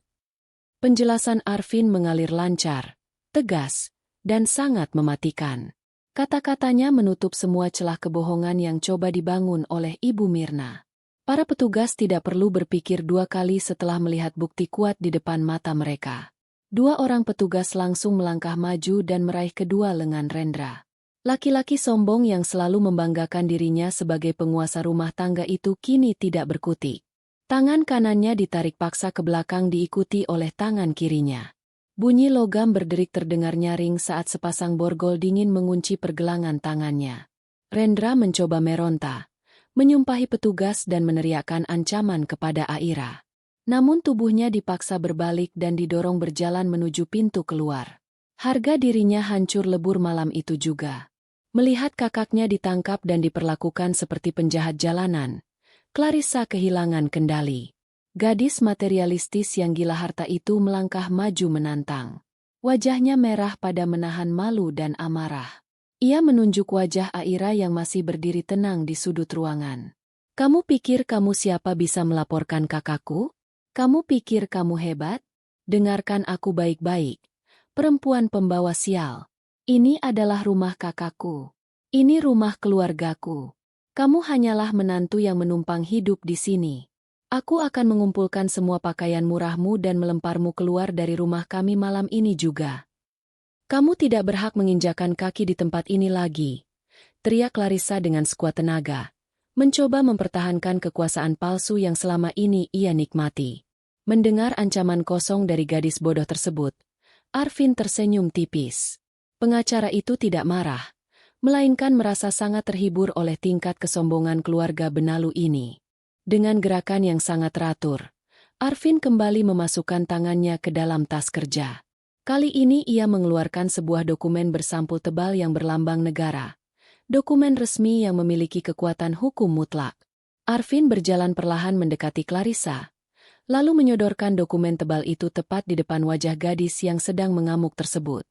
Penjelasan Arvin mengalir lancar, tegas, dan sangat mematikan. Kata-katanya menutup semua celah kebohongan yang coba dibangun oleh Ibu Mirna. Para petugas tidak perlu berpikir dua kali setelah melihat bukti kuat di depan mata mereka. Dua orang petugas langsung melangkah maju dan meraih kedua lengan Rendra. Laki-laki sombong yang selalu membanggakan dirinya sebagai penguasa rumah tangga itu kini tidak berkutik. Tangan kanannya ditarik paksa ke belakang diikuti oleh tangan kirinya. Bunyi logam berderik terdengar nyaring saat sepasang borgol dingin mengunci pergelangan tangannya. Rendra mencoba meronta, menyumpahi petugas dan meneriakkan ancaman kepada Aira. Namun tubuhnya dipaksa berbalik dan didorong berjalan menuju pintu keluar. Harga dirinya hancur lebur malam itu juga. Melihat kakaknya ditangkap dan diperlakukan seperti penjahat jalanan, Clarissa kehilangan kendali. Gadis materialistis yang gila harta itu melangkah maju menantang. Wajahnya merah pada menahan malu dan amarah. Ia menunjuk wajah Aira yang masih berdiri tenang di sudut ruangan. Kamu pikir kamu siapa bisa melaporkan kakakku? Kamu pikir kamu hebat? Dengarkan aku baik-baik. Perempuan pembawa sial. Ini adalah rumah kakakku. Ini rumah keluargaku. Kamu hanyalah menantu yang menumpang hidup di sini. Aku akan mengumpulkan semua pakaian murahmu dan melemparmu keluar dari rumah kami malam ini juga. Kamu tidak berhak menginjakan kaki di tempat ini lagi, teriak Clarissa dengan sekuat tenaga, mencoba mempertahankan kekuasaan palsu yang selama ini ia nikmati. Mendengar ancaman kosong dari gadis bodoh tersebut, Arvin tersenyum tipis. Pengacara itu tidak marah, melainkan merasa sangat terhibur oleh tingkat kesombongan keluarga benalu ini. Dengan gerakan yang sangat teratur, Arvin kembali memasukkan tangannya ke dalam tas kerja. Kali ini ia mengeluarkan sebuah dokumen bersampul tebal yang berlambang negara. Dokumen resmi yang memiliki kekuatan hukum mutlak. Arvin berjalan perlahan mendekati Clarissa, lalu menyodorkan dokumen tebal itu tepat di depan wajah gadis yang sedang mengamuk tersebut.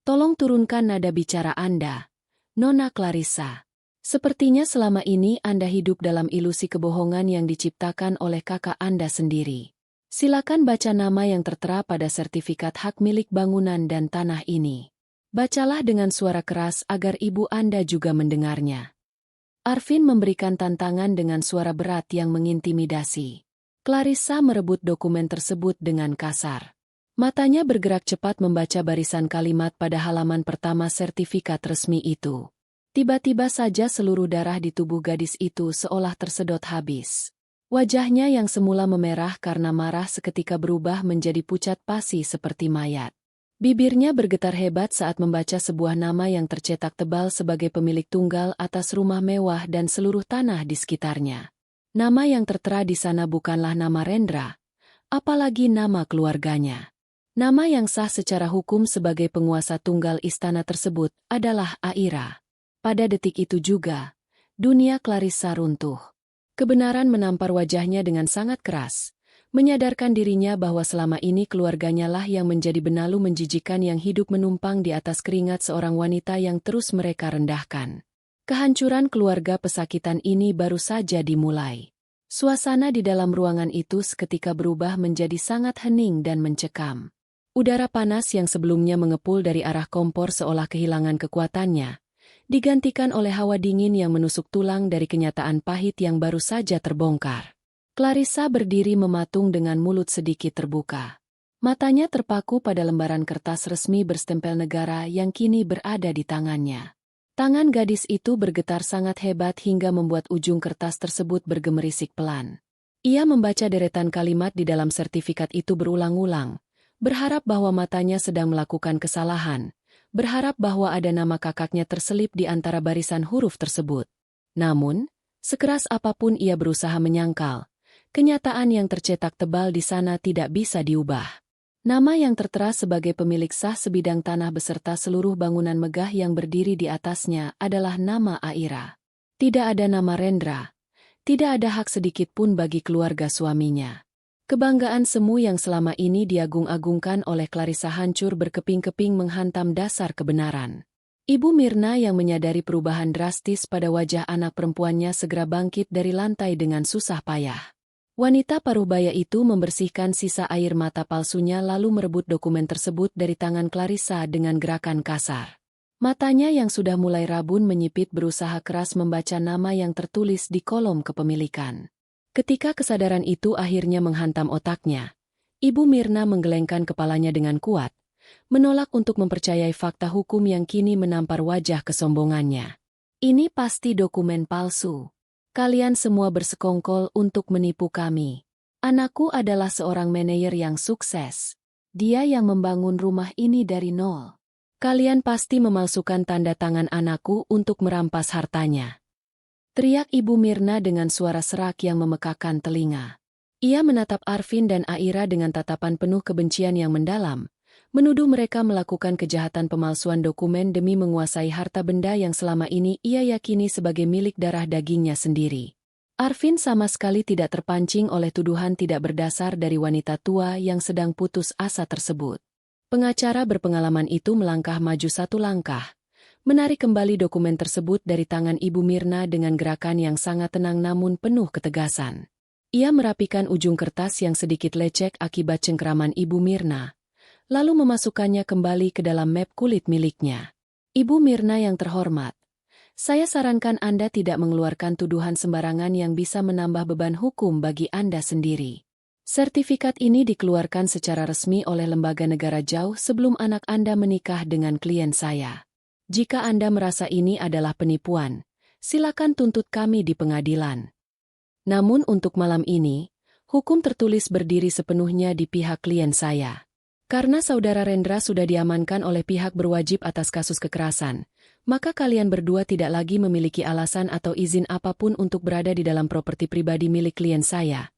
Tolong turunkan nada bicara Anda, Nona Clarissa. Sepertinya selama ini Anda hidup dalam ilusi kebohongan yang diciptakan oleh kakak Anda sendiri. Silakan baca nama yang tertera pada sertifikat hak milik bangunan dan tanah ini. Bacalah dengan suara keras agar ibu Anda juga mendengarnya. Arvin memberikan tantangan dengan suara berat yang mengintimidasi. Clarissa merebut dokumen tersebut dengan kasar. Matanya bergerak cepat membaca barisan kalimat pada halaman pertama sertifikat resmi itu. Tiba-tiba saja seluruh darah di tubuh gadis itu seolah tersedot habis. Wajahnya yang semula memerah karena marah seketika berubah menjadi pucat pasi seperti mayat. Bibirnya bergetar hebat saat membaca sebuah nama yang tercetak tebal sebagai pemilik tunggal atas rumah mewah dan seluruh tanah di sekitarnya. Nama yang tertera di sana bukanlah nama Rendra, apalagi nama keluarganya. Nama yang sah secara hukum sebagai penguasa tunggal istana tersebut adalah Aira. Pada detik itu juga, dunia Clarissa runtuh. Kebenaran menampar wajahnya dengan sangat keras, menyadarkan dirinya bahwa selama ini keluarganya lah yang menjadi benalu menjijikan yang hidup menumpang di atas keringat seorang wanita yang terus mereka rendahkan. Kehancuran keluarga pesakitan ini baru saja dimulai. Suasana di dalam ruangan itu seketika berubah menjadi sangat hening dan mencekam. Udara panas yang sebelumnya mengepul dari arah kompor seolah kehilangan kekuatannya, digantikan oleh hawa dingin yang menusuk tulang dari kenyataan pahit yang baru saja terbongkar. Clarissa berdiri mematung dengan mulut sedikit terbuka. Matanya terpaku pada lembaran kertas resmi berstempel negara yang kini berada di tangannya. Tangan gadis itu bergetar sangat hebat hingga membuat ujung kertas tersebut bergemerisik pelan. Ia membaca deretan kalimat di dalam sertifikat itu berulang-ulang, berharap bahwa matanya sedang melakukan kesalahan, berharap bahwa ada nama kakaknya terselip di antara barisan huruf tersebut. Namun, sekeras apapun ia berusaha menyangkal, kenyataan yang tercetak tebal di sana tidak bisa diubah. Nama yang tertera sebagai pemilik sah sebidang tanah beserta seluruh bangunan megah yang berdiri di atasnya adalah nama Aira. Tidak ada nama Rendra. Tidak ada hak sedikit pun bagi keluarga suaminya. Kebanggaan semu yang selama ini diagung-agungkan oleh Clarissa hancur berkeping-keping menghantam dasar kebenaran. Ibu Mirna yang menyadari perubahan drastis pada wajah anak perempuannya segera bangkit dari lantai dengan susah payah. Wanita paruh baya itu membersihkan sisa air mata palsunya lalu merebut dokumen tersebut dari tangan Clarissa dengan gerakan kasar. Matanya yang sudah mulai rabun menyipit berusaha keras membaca nama yang tertulis di kolom kepemilikan. Ketika kesadaran itu akhirnya menghantam otaknya, Ibu Mirna menggelengkan kepalanya dengan kuat, menolak untuk mempercayai fakta hukum yang kini menampar wajah kesombongannya. Ini pasti dokumen palsu. Kalian semua bersekongkol untuk menipu kami. Anakku adalah seorang manajer yang sukses. Dia yang membangun rumah ini dari nol. Kalian pasti memalsukan tanda tangan anakku untuk merampas hartanya. Teriak Ibu Mirna dengan suara serak yang memekakan telinga. Ia menatap Arvin dan Aira dengan tatapan penuh kebencian yang mendalam, menuduh mereka melakukan kejahatan pemalsuan dokumen demi menguasai harta benda yang selama ini ia yakini sebagai milik darah dagingnya sendiri. Arvin sama sekali tidak terpancing oleh tuduhan tidak berdasar dari wanita tua yang sedang putus asa tersebut. Pengacara berpengalaman itu melangkah maju satu langkah, menarik kembali dokumen tersebut dari tangan Ibu Mirna dengan gerakan yang sangat tenang namun penuh ketegasan. Ia merapikan ujung kertas yang sedikit lecek akibat cengkeraman Ibu Mirna, lalu memasukkannya kembali ke dalam map kulit miliknya. Ibu Mirna yang terhormat, saya sarankan Anda tidak mengeluarkan tuduhan sembarangan yang bisa menambah beban hukum bagi Anda sendiri. Sertifikat ini dikeluarkan secara resmi oleh lembaga negara jauh sebelum anak Anda menikah dengan klien saya. Jika Anda merasa ini adalah penipuan, silakan tuntut kami di pengadilan. Namun untuk malam ini, hukum tertulis berdiri sepenuhnya di pihak klien saya. Karena saudara Rendra sudah diamankan oleh pihak berwajib atas kasus kekerasan, maka kalian berdua tidak lagi memiliki alasan atau izin apapun untuk berada di dalam properti pribadi milik klien saya.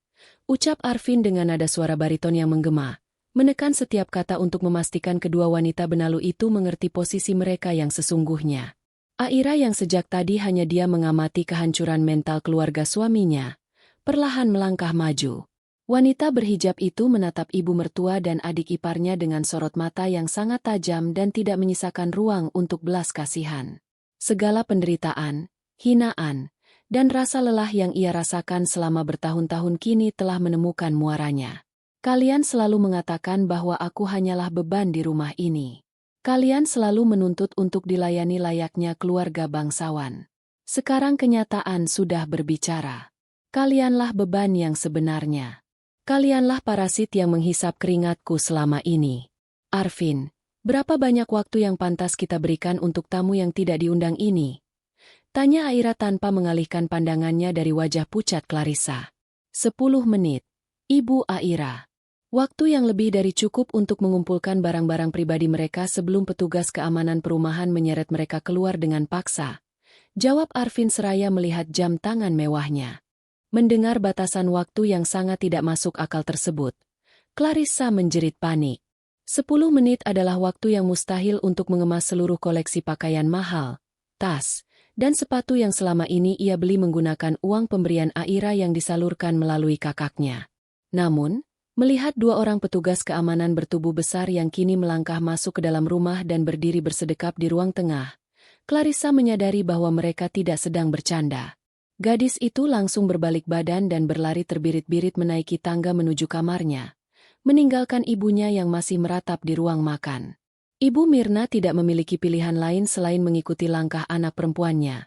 Ucap Arvin dengan nada suara bariton yang menggema, menekan setiap kata untuk memastikan kedua wanita benalu itu mengerti posisi mereka yang sesungguhnya. Aira yang sejak tadi hanya dia mengamati kehancuran mental keluarga suaminya, perlahan melangkah maju. Wanita berhijab itu menatap ibu mertua dan adik iparnya dengan sorot mata yang sangat tajam dan tidak menyisakan ruang untuk belas kasihan. Segala penderitaan, hinaan, dan rasa lelah yang ia rasakan selama bertahun-tahun kini telah menemukan muaranya. Kalian selalu mengatakan bahwa aku hanyalah beban di rumah ini. Kalian selalu menuntut untuk dilayani layaknya keluarga bangsawan. Sekarang kenyataan sudah berbicara. Kalianlah beban yang sebenarnya. Kalianlah parasit yang menghisap keringatku selama ini. Arvin, berapa banyak waktu yang pantas kita berikan untuk tamu yang tidak diundang ini? Tanya Aira tanpa mengalihkan pandangannya dari wajah pucat Clarissa. 10 menit. Ibu Aira. Waktu yang lebih dari cukup untuk mengumpulkan barang-barang pribadi mereka sebelum petugas keamanan perumahan menyeret mereka keluar dengan paksa. Jawab Arvin seraya melihat jam tangan mewahnya. Mendengar batasan waktu yang sangat tidak masuk akal tersebut, Clarissa menjerit panik. 10 menit adalah waktu yang mustahil untuk mengemas seluruh koleksi pakaian mahal, tas, dan sepatu yang selama ini ia beli menggunakan uang pemberian Aira yang disalurkan melalui kakaknya. Namun, melihat dua orang petugas keamanan bertubuh besar yang kini melangkah masuk ke dalam rumah dan berdiri bersedekap di ruang tengah, Clarissa menyadari bahwa mereka tidak sedang bercanda. Gadis itu langsung berbalik badan dan berlari terbirit-birit menaiki tangga menuju kamarnya, meninggalkan ibunya yang masih meratap di ruang makan. Ibu Mirna tidak memiliki pilihan lain selain mengikuti langkah anak perempuannya,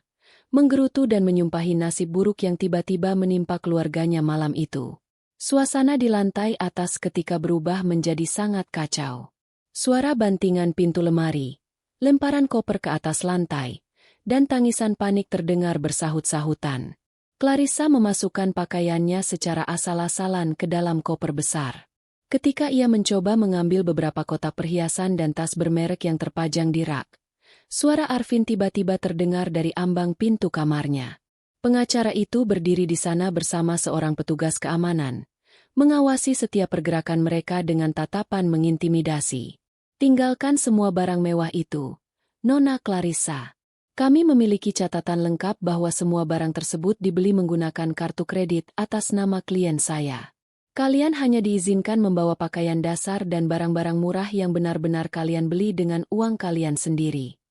menggerutu dan menyumpahi nasib buruk yang tiba-tiba menimpa keluarganya malam itu. Suasana di lantai atas ketika berubah menjadi sangat kacau. Suara bantingan pintu lemari, lemparan koper ke atas lantai, dan tangisan panik terdengar bersahut-sahutan. Clarissa memasukkan pakaiannya secara asal-asalan ke dalam koper besar. Ketika ia mencoba mengambil beberapa kotak perhiasan dan tas bermerek yang terpajang di rak, suara Arvin tiba-tiba terdengar dari ambang pintu kamarnya. Pengacara itu berdiri di sana bersama seorang petugas keamanan, mengawasi setiap pergerakan mereka dengan tatapan mengintimidasi. Tinggalkan semua barang mewah itu, Nona Clarissa. Kami memiliki catatan lengkap bahwa semua barang tersebut dibeli menggunakan kartu kredit atas nama klien saya. Kalian hanya diizinkan membawa pakaian dasar dan barang-barang murah yang benar-benar kalian beli dengan uang kalian sendiri.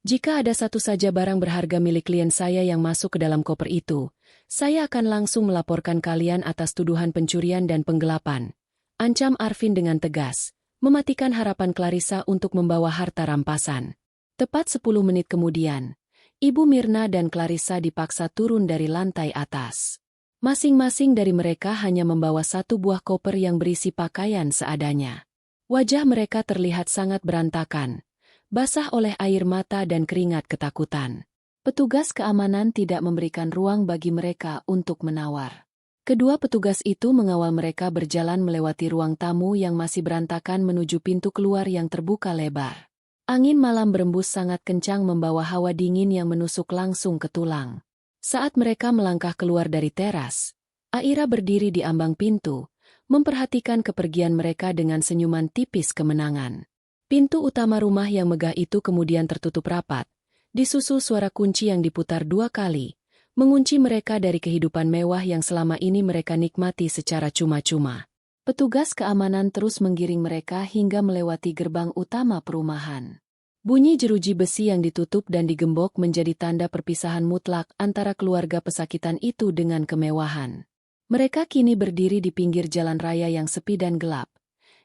Jika ada satu saja barang berharga milik klien saya yang masuk ke dalam koper itu, saya akan langsung melaporkan kalian atas tuduhan pencurian dan penggelapan. Ancam Arvin dengan tegas, mematikan harapan Clarissa untuk membawa harta rampasan. Tepat 10 menit kemudian, Ibu Mirna dan Clarissa dipaksa turun dari lantai atas. Masing-masing dari mereka hanya membawa satu buah koper yang berisi pakaian seadanya. Wajah mereka terlihat sangat berantakan, basah oleh air mata dan keringat ketakutan. Petugas keamanan tidak memberikan ruang bagi mereka untuk menawar. Kedua petugas itu mengawal mereka berjalan melewati ruang tamu yang masih berantakan menuju pintu keluar yang terbuka lebar. Angin malam berembus sangat kencang membawa hawa dingin yang menusuk langsung ke tulang. Saat mereka melangkah keluar dari teras, Aira berdiri di ambang pintu, memperhatikan kepergian mereka dengan senyuman tipis kemenangan. Pintu utama rumah yang megah itu kemudian tertutup rapat, disusul suara kunci yang diputar 2 kali, mengunci mereka dari kehidupan mewah yang selama ini mereka nikmati secara cuma-cuma. Petugas keamanan terus menggiring mereka hingga melewati gerbang utama perumahan. Bunyi jeruji besi yang ditutup dan digembok menjadi tanda perpisahan mutlak antara keluarga pesakitan itu dengan kemewahan. Mereka kini berdiri di pinggir jalan raya yang sepi dan gelap,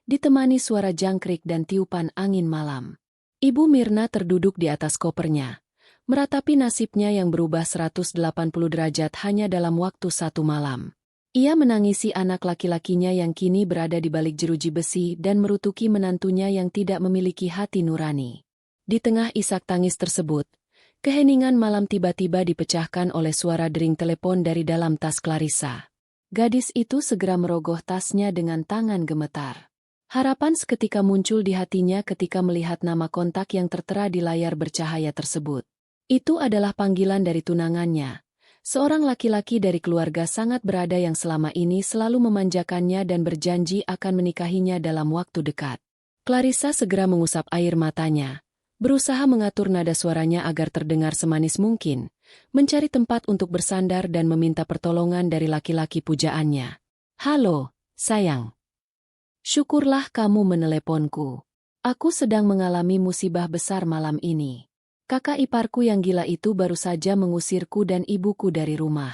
ditemani suara jangkrik dan tiupan angin malam. Ibu Mirna terduduk di atas kopernya, meratapi nasibnya yang berubah 180 derajat hanya dalam waktu 1 malam. Ia menangisi anak laki-lakinya yang kini berada di balik jeruji besi dan merutuki menantunya yang tidak memiliki hati nurani. Di tengah isak tangis tersebut, keheningan malam tiba-tiba dipecahkan oleh suara dering telepon dari dalam tas Clarissa. Gadis itu segera merogoh tasnya dengan tangan gemetar. Harapan seketika muncul di hatinya ketika melihat nama kontak yang tertera di layar bercahaya tersebut. Itu adalah panggilan dari tunangannya. Seorang laki-laki dari keluarga sangat berada yang selama ini selalu memanjakannya dan berjanji akan menikahinya dalam waktu dekat. Clarissa segera mengusap air matanya, berusaha mengatur nada suaranya agar terdengar semanis mungkin, mencari tempat untuk bersandar dan meminta pertolongan dari laki-laki pujaannya. "Halo, sayang. Syukurlah kamu meneleponku. Aku sedang mengalami musibah besar malam ini. Kakak iparku yang gila itu baru saja mengusirku dan ibuku dari rumah.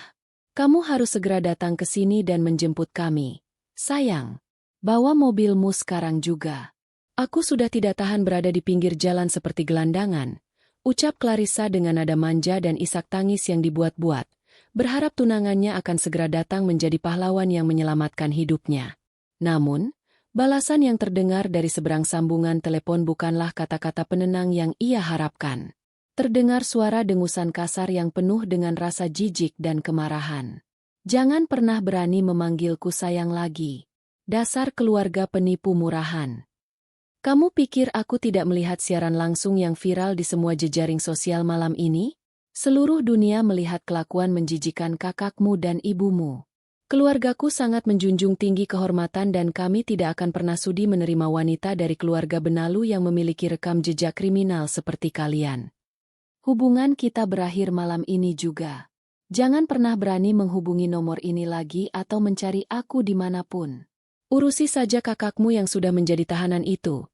Kamu harus segera datang ke sini dan menjemput kami. Sayang, bawa mobilmu sekarang juga." "Aku sudah tidak tahan berada di pinggir jalan seperti gelandangan," ucap Clarissa dengan nada manja dan isak tangis yang dibuat-buat, berharap tunangannya akan segera datang menjadi pahlawan yang menyelamatkan hidupnya. Namun, balasan yang terdengar dari seberang sambungan telepon bukanlah kata-kata penenang yang ia harapkan. Terdengar suara dengusan kasar yang penuh dengan rasa jijik dan kemarahan. "Jangan pernah berani memanggilku sayang lagi. Dasar keluarga penipu murahan. Kamu pikir aku tidak melihat siaran langsung yang viral di semua jejaring sosial malam ini? Seluruh dunia melihat kelakuan menjijikan kakakmu dan ibumu. Keluargaku sangat menjunjung tinggi kehormatan dan kami tidak akan pernah sudi menerima wanita dari keluarga benalu yang memiliki rekam jejak kriminal seperti kalian. Hubungan kita berakhir malam ini juga. Jangan pernah berani menghubungi nomor ini lagi atau mencari aku dimanapun. Urusi saja kakakmu yang sudah menjadi tahanan itu."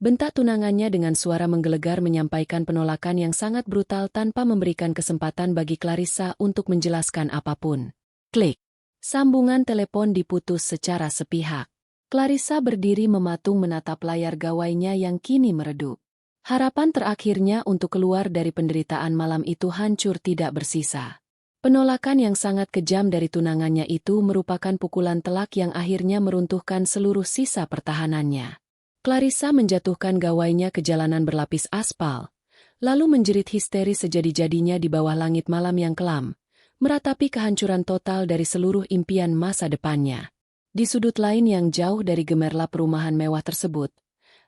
Bentak tunangannya dengan suara menggelegar menyampaikan penolakan yang sangat brutal tanpa memberikan kesempatan bagi Clarissa untuk menjelaskan apapun. Klik. Sambungan telepon diputus secara sepihak. Clarissa berdiri mematung menatap layar gawainya yang kini meredup. Harapan terakhirnya untuk keluar dari penderitaan malam itu hancur tidak bersisa. Penolakan yang sangat kejam dari tunangannya itu merupakan pukulan telak yang akhirnya meruntuhkan seluruh sisa pertahanannya. Clarissa menjatuhkan gawainya ke jalanan berlapis aspal, lalu menjerit histeris sejadi-jadinya di bawah langit malam yang kelam, meratapi kehancuran total dari seluruh impian masa depannya. Di sudut lain yang jauh dari gemerlap perumahan mewah tersebut,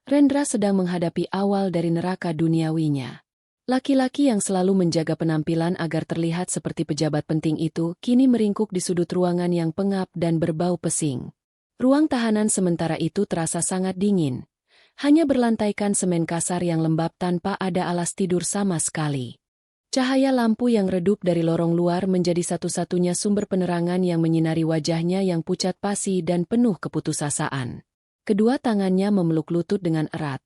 Rendra sedang menghadapi awal dari neraka duniawinya. Laki-laki yang selalu menjaga penampilan agar terlihat seperti pejabat penting itu kini meringkuk di sudut ruangan yang pengap dan berbau pesing. Ruang tahanan sementara itu terasa sangat dingin. Hanya berlantaikan semen kasar yang lembab tanpa ada alas tidur sama sekali. Cahaya lampu yang redup dari lorong luar menjadi satu-satunya sumber penerangan yang menyinari wajahnya yang pucat pasi dan penuh keputusasaan. Kedua tangannya memeluk lutut dengan erat,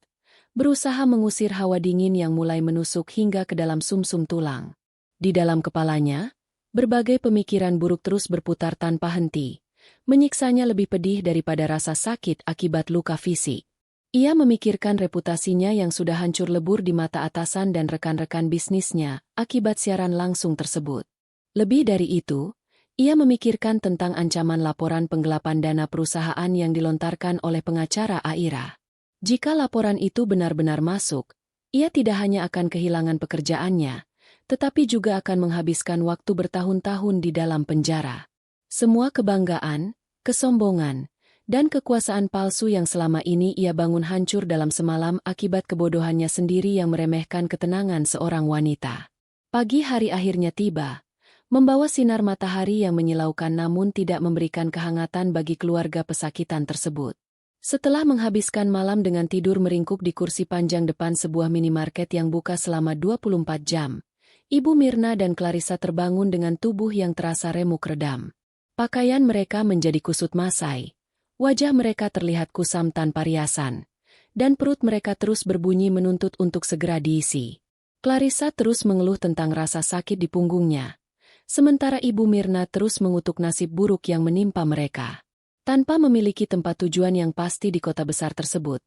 berusaha mengusir hawa dingin yang mulai menusuk hingga ke dalam sumsum tulang. Di dalam kepalanya, berbagai pemikiran buruk terus berputar tanpa henti, menyiksanya lebih pedih daripada rasa sakit akibat luka fisik. Ia memikirkan reputasinya yang sudah hancur lebur di mata atasan dan rekan-rekan bisnisnya akibat siaran langsung tersebut. Lebih dari itu, ia memikirkan tentang ancaman laporan penggelapan dana perusahaan yang dilontarkan oleh pengacara Aira. Jika laporan itu benar-benar masuk, ia tidak hanya akan kehilangan pekerjaannya, tetapi juga akan menghabiskan waktu bertahun-tahun di dalam penjara. Semua kebanggaan, kesombongan, dan kekuasaan palsu yang selama ini ia bangun hancur dalam semalam akibat kebodohannya sendiri yang meremehkan ketenangan seorang wanita. Pagi hari akhirnya tiba, membawa sinar matahari yang menyilaukan namun tidak memberikan kehangatan bagi keluarga pesakitan tersebut. Setelah menghabiskan malam dengan tidur meringkuk di kursi panjang depan sebuah minimarket yang buka selama 24 jam, Ibu Mirna dan Clarissa terbangun dengan tubuh yang terasa remuk redam. Pakaian mereka menjadi kusut masai. Wajah mereka terlihat kusam tanpa riasan, dan perut mereka terus berbunyi menuntut untuk segera diisi. Clarissa terus mengeluh tentang rasa sakit di punggungnya, sementara Ibu Mirna terus mengutuk nasib buruk yang menimpa mereka. Tanpa memiliki tempat tujuan yang pasti di kota besar tersebut,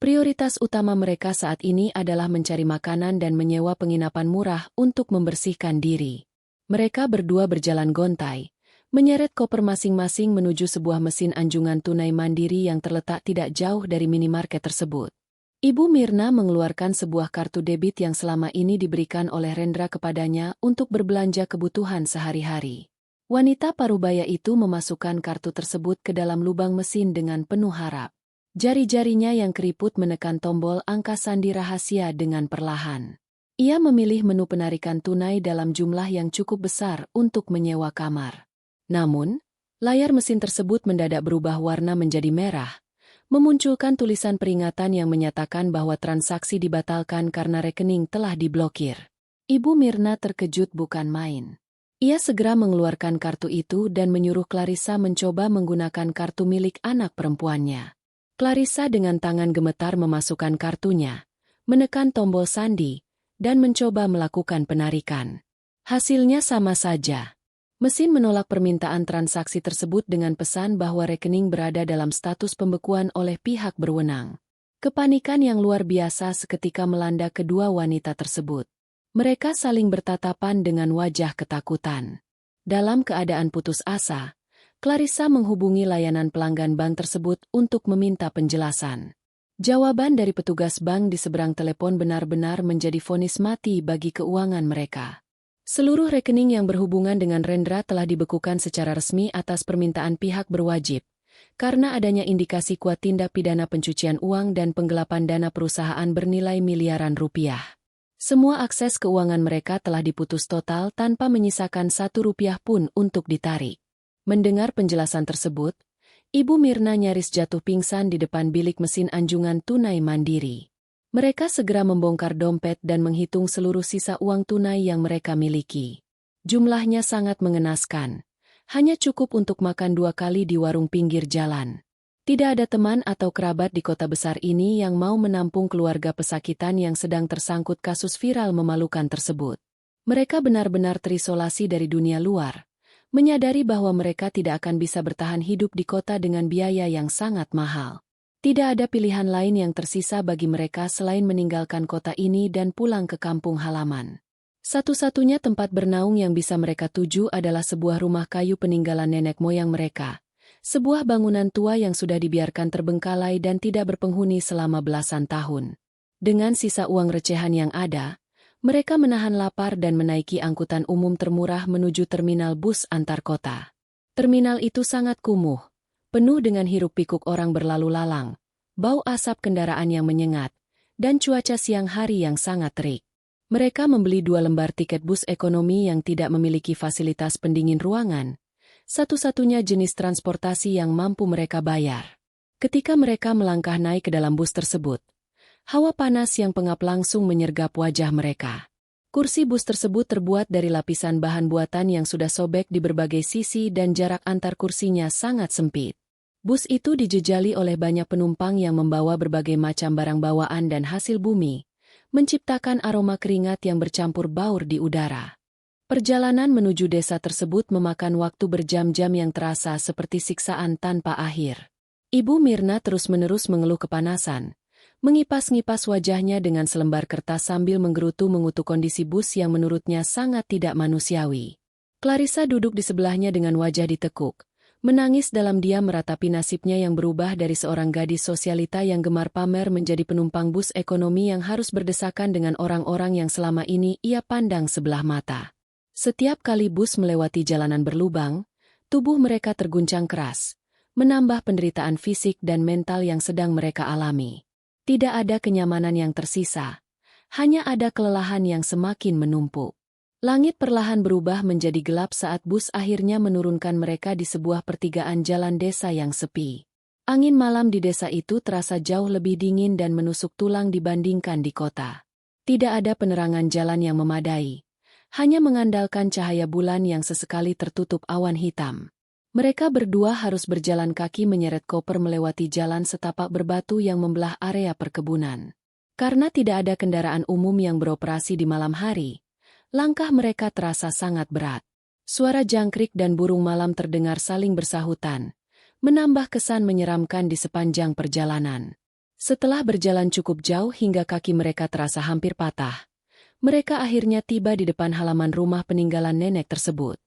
prioritas utama mereka saat ini adalah mencari makanan dan menyewa penginapan murah untuk membersihkan diri. Mereka berdua berjalan gontai, menyeret koper masing-masing menuju sebuah mesin anjungan tunai mandiri yang terletak tidak jauh dari minimarket tersebut. Ibu Mirna mengeluarkan sebuah kartu debit yang selama ini diberikan oleh Rendra kepadanya untuk berbelanja kebutuhan sehari-hari. Wanita parubaya itu memasukkan kartu tersebut ke dalam lubang mesin dengan penuh harap. Jari-jarinya yang keriput menekan tombol angka sandi rahasia dengan perlahan. Ia memilih menu penarikan tunai dalam jumlah yang cukup besar untuk menyewa kamar. Namun, layar mesin tersebut mendadak berubah warna menjadi merah, memunculkan tulisan peringatan yang menyatakan bahwa transaksi dibatalkan karena rekening telah diblokir. Ibu Mirna terkejut bukan main. Ia segera mengeluarkan kartu itu dan menyuruh Clarissa mencoba menggunakan kartu milik anak perempuannya. Clarissa dengan tangan gemetar memasukkan kartunya, menekan tombol sandi, dan mencoba melakukan penarikan. Hasilnya sama saja. Mesin menolak permintaan transaksi tersebut dengan pesan bahwa rekening berada dalam status pembekuan oleh pihak berwenang. Kepanikan yang luar biasa seketika melanda kedua wanita tersebut. Mereka saling bertatapan dengan wajah ketakutan. Dalam keadaan putus asa, Clarissa menghubungi layanan pelanggan bank tersebut untuk meminta penjelasan. Jawaban dari petugas bank di seberang telepon benar-benar menjadi vonis mati bagi keuangan mereka. Seluruh rekening yang berhubungan dengan Rendra telah dibekukan secara resmi atas permintaan pihak berwajib, karena adanya indikasi kuat tindak pidana pencucian uang dan penggelapan dana perusahaan bernilai miliaran rupiah. Semua akses keuangan mereka telah diputus total tanpa menyisakan Rp1 pun untuk ditarik. Mendengar penjelasan tersebut, Ibu Mirna nyaris jatuh pingsan di depan bilik mesin anjungan tunai mandiri. Mereka segera membongkar dompet dan menghitung seluruh sisa uang tunai yang mereka miliki. Jumlahnya sangat mengenaskan. Hanya cukup untuk makan 2 kali di warung pinggir jalan. Tidak ada teman atau kerabat di kota besar ini yang mau menampung keluarga pesakitan yang sedang tersangkut kasus viral memalukan tersebut. Mereka benar-benar terisolasi dari dunia luar, menyadari bahwa mereka tidak akan bisa bertahan hidup di kota dengan biaya yang sangat mahal. Tidak ada pilihan lain yang tersisa bagi mereka selain meninggalkan kota ini dan pulang ke kampung halaman. Satu-satunya tempat bernaung yang bisa mereka tuju adalah sebuah rumah kayu peninggalan nenek moyang mereka. Sebuah bangunan tua yang sudah dibiarkan terbengkalai dan tidak berpenghuni selama belasan tahun. Dengan sisa uang recehan yang ada, mereka menahan lapar dan menaiki angkutan umum termurah menuju terminal bus antar kota. Terminal itu sangat kumuh, penuh dengan hiruk-pikuk orang berlalu lalang, bau asap kendaraan yang menyengat, dan cuaca siang hari yang sangat terik. Mereka membeli 2 lembar tiket bus ekonomi yang tidak memiliki fasilitas pendingin ruangan, satu-satunya jenis transportasi yang mampu mereka bayar. Ketika mereka melangkah naik ke dalam bus tersebut, hawa panas yang pengap langsung menyergap wajah mereka. Kursi bus tersebut terbuat dari lapisan bahan buatan yang sudah sobek di berbagai sisi dan jarak antar kursinya sangat sempit. Bus itu dijejali oleh banyak penumpang yang membawa berbagai macam barang bawaan dan hasil bumi, menciptakan aroma keringat yang bercampur baur di udara. Perjalanan menuju desa tersebut memakan waktu berjam-jam yang terasa seperti siksaan tanpa akhir. Ibu Mirna terus-menerus mengeluh kepanasan, mengipas-ngipas wajahnya dengan selembar kertas sambil menggerutu mengutuk kondisi bus yang menurutnya sangat tidak manusiawi. Clarissa duduk di sebelahnya dengan wajah ditekuk, menangis dalam diam meratapi nasibnya yang berubah dari seorang gadis sosialita yang gemar pamer menjadi penumpang bus ekonomi yang harus berdesakan dengan orang-orang yang selama ini ia pandang sebelah mata. Setiap kali bus melewati jalanan berlubang, tubuh mereka terguncang keras, menambah penderitaan fisik dan mental yang sedang mereka alami. Tidak ada kenyamanan yang tersisa, hanya ada kelelahan yang semakin menumpuk. Langit perlahan berubah menjadi gelap saat bus akhirnya menurunkan mereka di sebuah pertigaan jalan desa yang sepi. Angin malam di desa itu terasa jauh lebih dingin dan menusuk tulang dibandingkan di kota. Tidak ada penerangan jalan yang memadai, hanya mengandalkan cahaya bulan yang sesekali tertutup awan hitam. Mereka berdua harus berjalan kaki menyeret koper melewati jalan setapak berbatu yang membelah area perkebunan. Karena tidak ada kendaraan umum yang beroperasi di malam hari, langkah mereka terasa sangat berat. Suara jangkrik dan burung malam terdengar saling bersahutan, menambah kesan menyeramkan di sepanjang perjalanan. Setelah berjalan cukup jauh hingga kaki mereka terasa hampir patah, mereka akhirnya tiba di depan halaman rumah peninggalan nenek tersebut.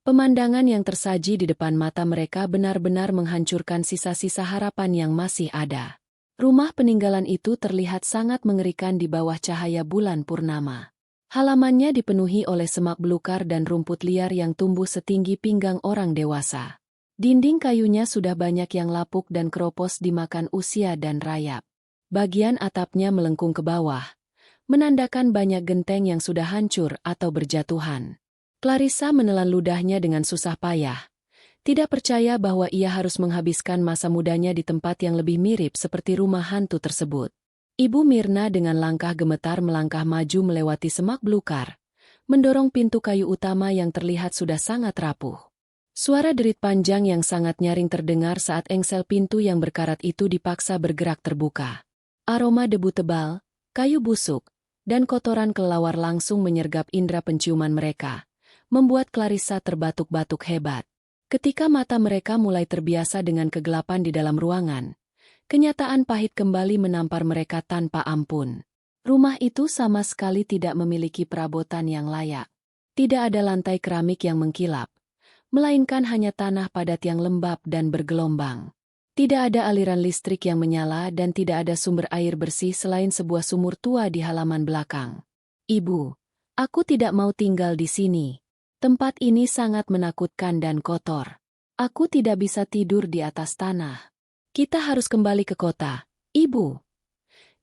Pemandangan yang tersaji di depan mata mereka benar-benar menghancurkan sisa-sisa harapan yang masih ada. Rumah peninggalan itu terlihat sangat mengerikan di bawah cahaya bulan purnama. Halamannya dipenuhi oleh semak belukar dan rumput liar yang tumbuh setinggi pinggang orang dewasa. Dinding kayunya sudah banyak yang lapuk dan keropos dimakan usia dan rayap. Bagian atapnya melengkung ke bawah, menandakan banyak genteng yang sudah hancur atau berjatuhan. Clarissa menelan ludahnya dengan susah payah, tidak percaya bahwa ia harus menghabiskan masa mudanya di tempat yang lebih mirip seperti rumah hantu tersebut. Ibu Mirna dengan langkah gemetar melangkah maju melewati semak belukar, mendorong pintu kayu utama yang terlihat sudah sangat rapuh. Suara derit panjang yang sangat nyaring terdengar saat engsel pintu yang berkarat itu dipaksa bergerak terbuka. Aroma debu tebal, kayu busuk, dan kotoran kelelawar langsung menyergap indera penciuman mereka, membuat Clarissa terbatuk-batuk hebat. Ketika mata mereka mulai terbiasa dengan kegelapan di dalam ruangan, kenyataan pahit kembali menampar mereka tanpa ampun. Rumah itu sama sekali tidak memiliki perabotan yang layak. Tidak ada lantai keramik yang mengkilap, melainkan hanya tanah padat yang lembab dan bergelombang. Tidak ada aliran listrik yang menyala dan tidak ada sumber air bersih selain sebuah sumur tua di halaman belakang. "Ibu, aku tidak mau tinggal di sini. Tempat ini sangat menakutkan dan kotor. Aku tidak bisa tidur di atas tanah. Kita harus kembali ke kota, Ibu,"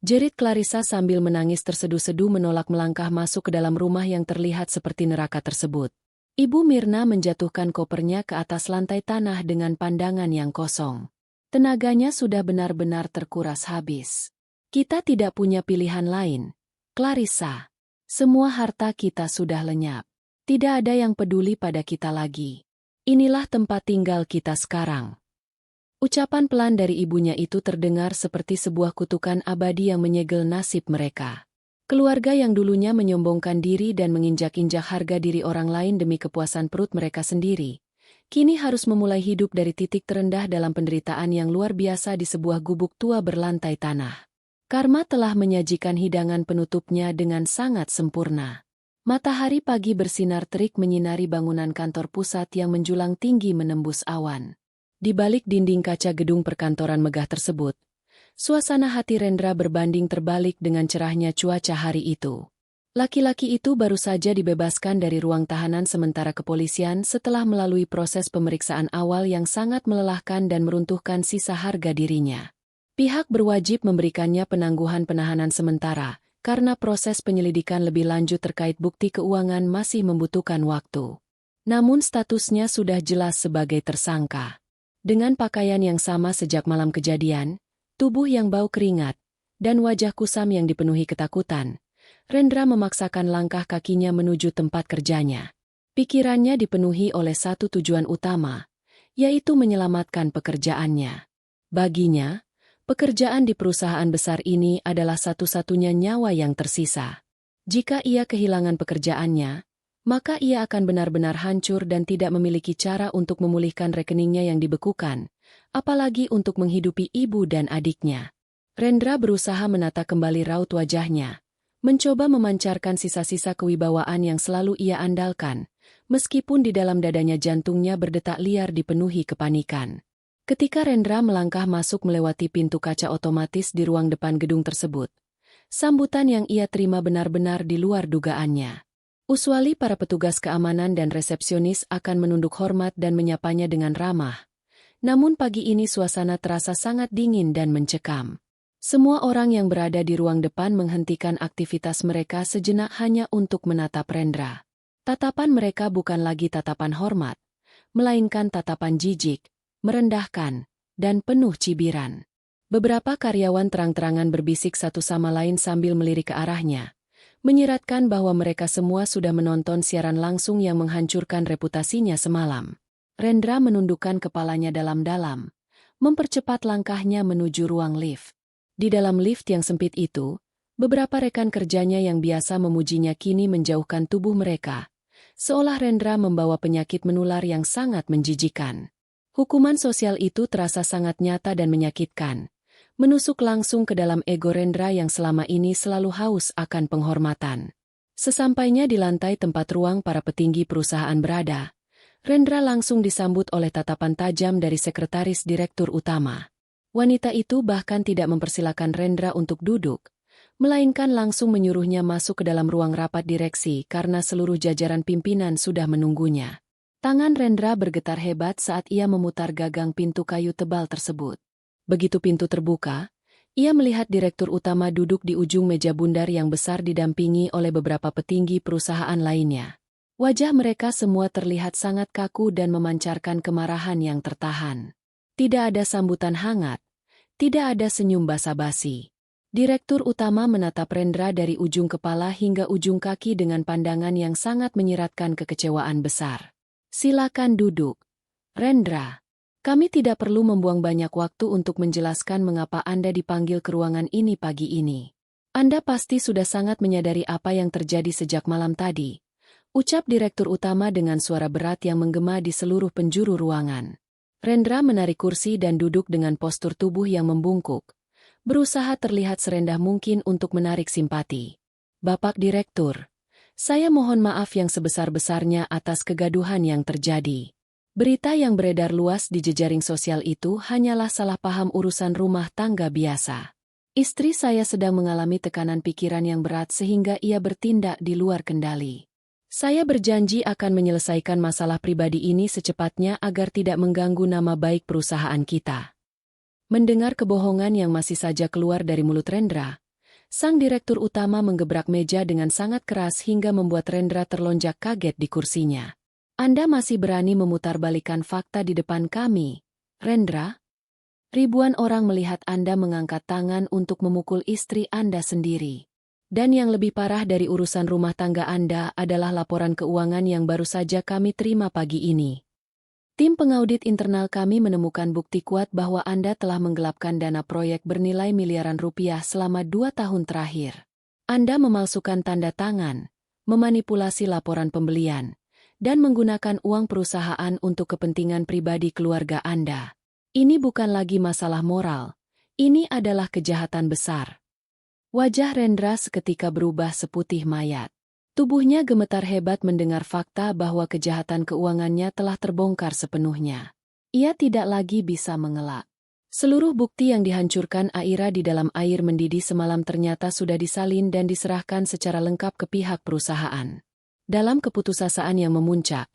jerit Clarissa sambil menangis terseduh-seduh menolak melangkah masuk ke dalam rumah yang terlihat seperti neraka tersebut. Ibu Mirna menjatuhkan kopernya ke atas lantai tanah dengan pandangan yang kosong. Tenaganya sudah benar-benar terkuras habis. "Kita tidak punya pilihan lain, Clarissa. Semua harta kita sudah lenyap. Tidak ada yang peduli pada kita lagi. Inilah tempat tinggal kita sekarang." Ucapan pelan dari ibunya itu terdengar seperti sebuah kutukan abadi yang menyegel nasib mereka. Keluarga yang dulunya menyombongkan diri dan menginjak-injak harga diri orang lain demi kepuasan perut mereka sendiri, kini harus memulai hidup dari titik terendah dalam penderitaan yang luar biasa di sebuah gubuk tua berlantai tanah. Karma telah menyajikan hidangan penutupnya dengan sangat sempurna. Matahari pagi bersinar terik menyinari bangunan kantor pusat yang menjulang tinggi menembus awan. Di balik dinding kaca gedung perkantoran megah tersebut, suasana hati Rendra berbanding terbalik dengan cerahnya cuaca hari itu. Laki-laki itu baru saja dibebaskan dari ruang tahanan sementara kepolisian setelah melalui proses pemeriksaan awal yang sangat melelahkan dan meruntuhkan sisa harga dirinya. Pihak berwajib memberikannya penangguhan penahanan sementara, karena proses penyelidikan lebih lanjut terkait bukti keuangan masih membutuhkan waktu. Namun statusnya sudah jelas sebagai tersangka. Dengan pakaian yang sama sejak malam kejadian, tubuh yang bau keringat, dan wajah kusam yang dipenuhi ketakutan, Rendra memaksakan langkah kakinya menuju tempat kerjanya. Pikirannya dipenuhi oleh satu tujuan utama, yaitu menyelamatkan pekerjaannya. Baginya, pekerjaan di perusahaan besar ini adalah satu-satunya nyawa yang tersisa. Jika ia kehilangan pekerjaannya, maka ia akan benar-benar hancur dan tidak memiliki cara untuk memulihkan rekeningnya yang dibekukan, apalagi untuk menghidupi ibu dan adiknya. Rendra berusaha menata kembali raut wajahnya, mencoba memancarkan sisa-sisa kewibawaan yang selalu ia andalkan, meskipun di dalam dadanya jantungnya berdetak liar dipenuhi kepanikan. Ketika Rendra melangkah masuk melewati pintu kaca otomatis di ruang depan gedung tersebut, sambutan yang ia terima benar-benar di luar dugaannya. Usually para petugas keamanan dan resepsionis akan menunduk hormat dan menyapanya dengan ramah. Namun pagi ini suasana terasa sangat dingin dan mencekam. Semua orang yang berada di ruang depan menghentikan aktivitas mereka sejenak hanya untuk menatap Rendra. Tatapan mereka bukan lagi tatapan hormat, melainkan tatapan jijik, merendahkan, dan penuh cibiran. Beberapa karyawan terang-terangan berbisik satu sama lain sambil melirik ke arahnya, menyiratkan bahwa mereka semua sudah menonton siaran langsung yang menghancurkan reputasinya semalam. Rendra menundukkan kepalanya dalam-dalam, mempercepat langkahnya menuju ruang lift. Di dalam lift yang sempit itu, beberapa rekan kerjanya yang biasa memujinya kini menjauhkan tubuh mereka, seolah Rendra membawa penyakit menular yang sangat menjijikan. Hukuman sosial itu terasa sangat nyata dan menyakitkan, menusuk langsung ke dalam ego Rendra yang selama ini selalu haus akan penghormatan. Sesampainya di lantai tempat ruang para petinggi perusahaan berada, Rendra langsung disambut oleh tatapan tajam dari sekretaris direktur utama. Wanita itu bahkan tidak mempersilakan Rendra untuk duduk, melainkan langsung menyuruhnya masuk ke dalam ruang rapat direksi karena seluruh jajaran pimpinan sudah menunggunya. Tangan Rendra bergetar hebat saat ia memutar gagang pintu kayu tebal tersebut. Begitu pintu terbuka, ia melihat direktur utama duduk di ujung meja bundar yang besar didampingi oleh beberapa petinggi perusahaan lainnya. Wajah mereka semua terlihat sangat kaku dan memancarkan kemarahan yang tertahan. Tidak ada sambutan hangat, tidak ada senyum basa-basi. Direktur utama menatap Rendra dari ujung kepala hingga ujung kaki dengan pandangan yang sangat menyiratkan kekecewaan besar. Silakan duduk. Rendra, kami tidak perlu membuang banyak waktu untuk menjelaskan mengapa Anda dipanggil ke ruangan ini pagi ini. Anda pasti sudah sangat menyadari apa yang terjadi sejak malam tadi, ucap direktur utama dengan suara berat yang menggema di seluruh penjuru ruangan. Rendra menarik kursi dan duduk dengan postur tubuh yang membungkuk, berusaha terlihat serendah mungkin untuk menarik simpati. Bapak Direktur, saya mohon maaf yang sebesar-besarnya atas kegaduhan yang terjadi. Berita yang beredar luas di jejaring sosial itu hanyalah salah paham urusan rumah tangga biasa. Istri saya sedang mengalami tekanan pikiran yang berat sehingga ia bertindak di luar kendali. Saya berjanji akan menyelesaikan masalah pribadi ini secepatnya agar tidak mengganggu nama baik perusahaan kita. Mendengar kebohongan yang masih saja keluar dari mulut Rendra, sang direktur utama menggebrak meja dengan sangat keras hingga membuat Rendra terlonjak kaget di kursinya. Anda masih berani memutarbalikkan fakta di depan kami, Rendra? Ribuan orang melihat Anda mengangkat tangan untuk memukul istri Anda sendiri. Dan yang lebih parah dari urusan rumah tangga Anda adalah laporan keuangan yang baru saja kami terima pagi ini. Tim pengaudit internal kami menemukan bukti kuat bahwa Anda telah menggelapkan dana proyek bernilai miliaran rupiah selama 2 tahun terakhir. Anda memalsukan tanda tangan, memanipulasi laporan pembelian, dan menggunakan uang perusahaan untuk kepentingan pribadi keluarga Anda. Ini bukan lagi masalah moral, ini adalah kejahatan besar. Wajah Rendra seketika berubah seputih mayat. Tubuhnya gemetar hebat mendengar fakta bahwa kejahatan keuangannya telah terbongkar sepenuhnya. Ia tidak lagi bisa mengelak. Seluruh bukti yang dihancurkan Aira di dalam air mendidih semalam ternyata sudah disalin dan diserahkan secara lengkap ke pihak perusahaan. Dalam keputusasaan yang memuncak,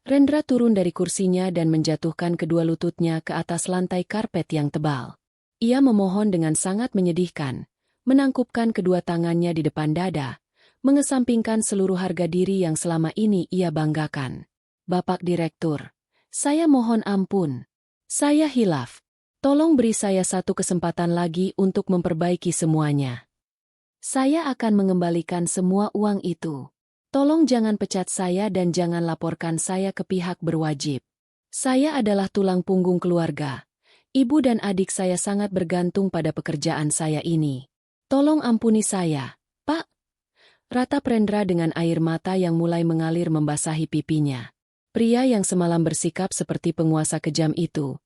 Rendra turun dari kursinya dan menjatuhkan kedua lututnya ke atas lantai karpet yang tebal. Ia memohon dengan sangat menyedihkan, menangkupkan kedua tangannya di depan dada, mengesampingkan seluruh harga diri yang selama ini ia banggakan. Bapak Direktur, saya mohon ampun. Saya hilaf. Tolong beri saya satu kesempatan lagi untuk memperbaiki semuanya. Saya akan mengembalikan semua uang itu. Tolong jangan pecat saya dan jangan laporkan saya ke pihak berwajib. Saya adalah tulang punggung keluarga. Ibu dan adik saya sangat bergantung pada pekerjaan saya ini. Tolong ampuni saya, Pak. Ratap Rendra dengan air mata yang mulai mengalir membasahi pipinya. Pria yang semalam bersikap seperti penguasa kejam itu,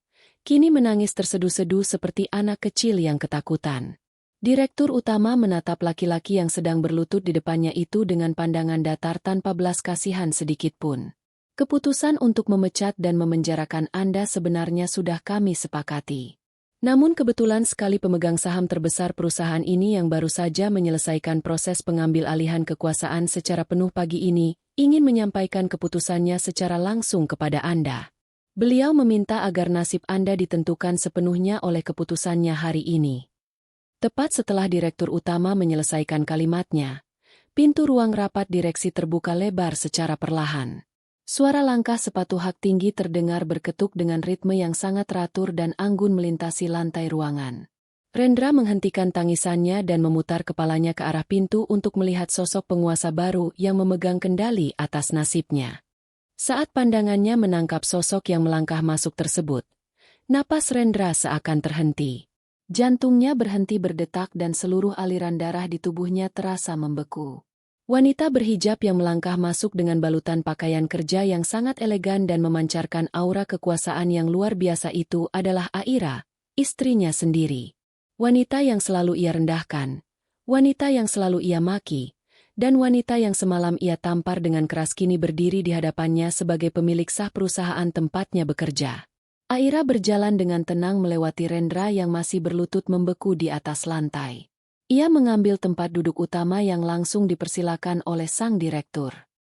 kini menangis terseduh-seduh seperti anak kecil yang ketakutan. Direktur utama menatap laki-laki yang sedang berlutut di depannya itu dengan pandangan datar tanpa belas kasihan sedikitpun. Keputusan untuk memecat dan memenjarakan Anda sebenarnya sudah kami sepakati. Namun kebetulan sekali pemegang saham terbesar perusahaan ini yang baru saja menyelesaikan proses pengambil alihan kekuasaan secara penuh pagi ini, ingin menyampaikan keputusannya secara langsung kepada Anda. Beliau meminta agar nasib Anda ditentukan sepenuhnya oleh keputusannya hari ini. Tepat setelah Direktur Utama menyelesaikan kalimatnya, pintu ruang rapat direksi terbuka lebar secara perlahan. Suara langkah sepatu hak tinggi terdengar berketuk dengan ritme yang sangat teratur dan anggun melintasi lantai ruangan. Rendra menghentikan tangisannya dan memutar kepalanya ke arah pintu untuk melihat sosok penguasa baru yang memegang kendali atas nasibnya. Saat pandangannya menangkap sosok yang melangkah masuk tersebut, napas Rendra seakan terhenti. Jantungnya berhenti berdetak dan seluruh aliran darah di tubuhnya terasa membeku. Wanita berhijab yang melangkah masuk dengan balutan pakaian kerja yang sangat elegan dan memancarkan aura kekuasaan yang luar biasa itu adalah Aira, istrinya sendiri. Wanita yang selalu ia rendahkan, wanita yang selalu ia maki, dan wanita yang semalam ia tampar dengan keras kini berdiri di hadapannya sebagai pemilik sah perusahaan tempatnya bekerja. Aira berjalan dengan tenang melewati Rendra yang masih berlutut membeku di atas lantai. Ia mengambil tempat duduk utama yang langsung dipersilakan oleh sang direktur.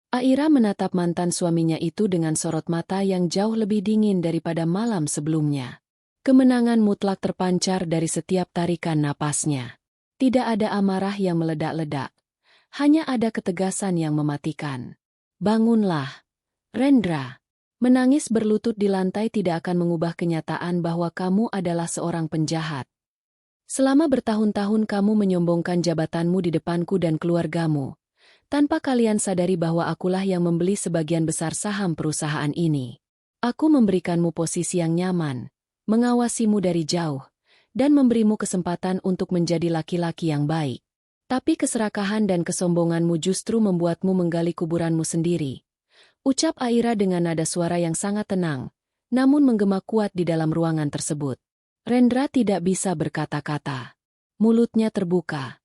Aira menatap mantan suaminya itu dengan sorot mata yang jauh lebih dingin daripada malam sebelumnya. Kemenangan mutlak terpancar dari setiap tarikan napasnya. Tidak ada amarah yang meledak-ledak. Hanya ada ketegasan yang mematikan. Bangunlah, Rendra. Menangis berlutut di lantai tidak akan mengubah kenyataan bahwa kamu adalah seorang penjahat. Selama bertahun-tahun kamu menyombongkan jabatanmu di depanku dan keluargamu, tanpa kalian sadari bahwa akulah yang membeli sebagian besar saham perusahaan ini. Aku memberikanmu posisi yang nyaman, mengawasimu dari jauh, dan memberimu kesempatan untuk menjadi laki-laki yang baik. Tapi keserakahan dan kesombonganmu justru membuatmu menggali kuburanmu sendiri. Ucap Aira dengan nada suara yang sangat tenang, namun menggema kuat di dalam ruangan tersebut. Rendra tidak bisa berkata-kata. Mulutnya terbuka,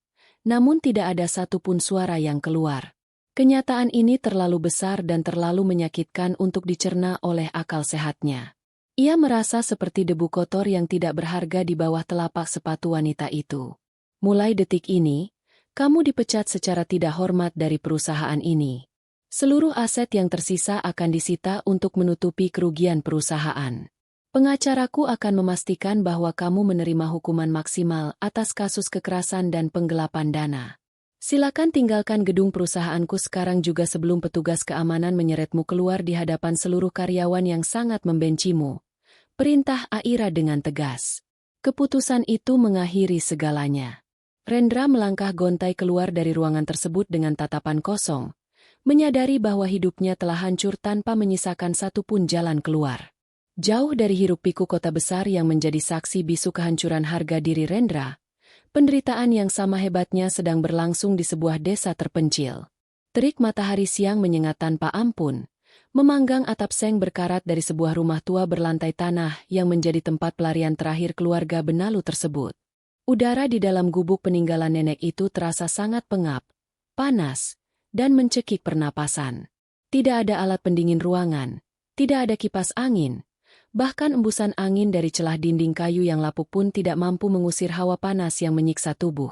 namun tidak ada satupun suara yang keluar. Kenyataan ini terlalu besar dan terlalu menyakitkan untuk dicerna oleh akal sehatnya. Ia merasa seperti debu kotor yang tidak berharga di bawah telapak sepatu wanita itu. Mulai detik ini, kamu dipecat secara tidak hormat dari perusahaan ini. Seluruh aset yang tersisa akan disita untuk menutupi kerugian perusahaan. Pengacaraku akan memastikan bahwa kamu menerima hukuman maksimal atas kasus kekerasan dan penggelapan dana. Silakan tinggalkan gedung perusahaanku sekarang juga sebelum petugas keamanan menyeretmu keluar di hadapan seluruh karyawan yang sangat membencimu. Perintah Aira dengan tegas. Keputusan itu mengakhiri segalanya. Rendra melangkah gontai keluar dari ruangan tersebut dengan tatapan kosong, menyadari bahwa hidupnya telah hancur tanpa menyisakan satupun jalan keluar. Jauh dari hiruk-pikuk kota besar yang menjadi saksi bisu kehancuran harga diri Rendra, penderitaan yang sama hebatnya sedang berlangsung di sebuah desa terpencil. Terik matahari siang menyengat tanpa ampun, memanggang atap seng berkarat dari sebuah rumah tua berlantai tanah yang menjadi tempat pelarian terakhir keluarga Benalu tersebut. Udara di dalam gubuk peninggalan nenek itu terasa sangat pengap, panas, dan mencekik pernapasan. Tidak ada alat pendingin ruangan, tidak ada kipas angin, bahkan embusan angin dari celah dinding kayu yang lapuk pun tidak mampu mengusir hawa panas yang menyiksa tubuh.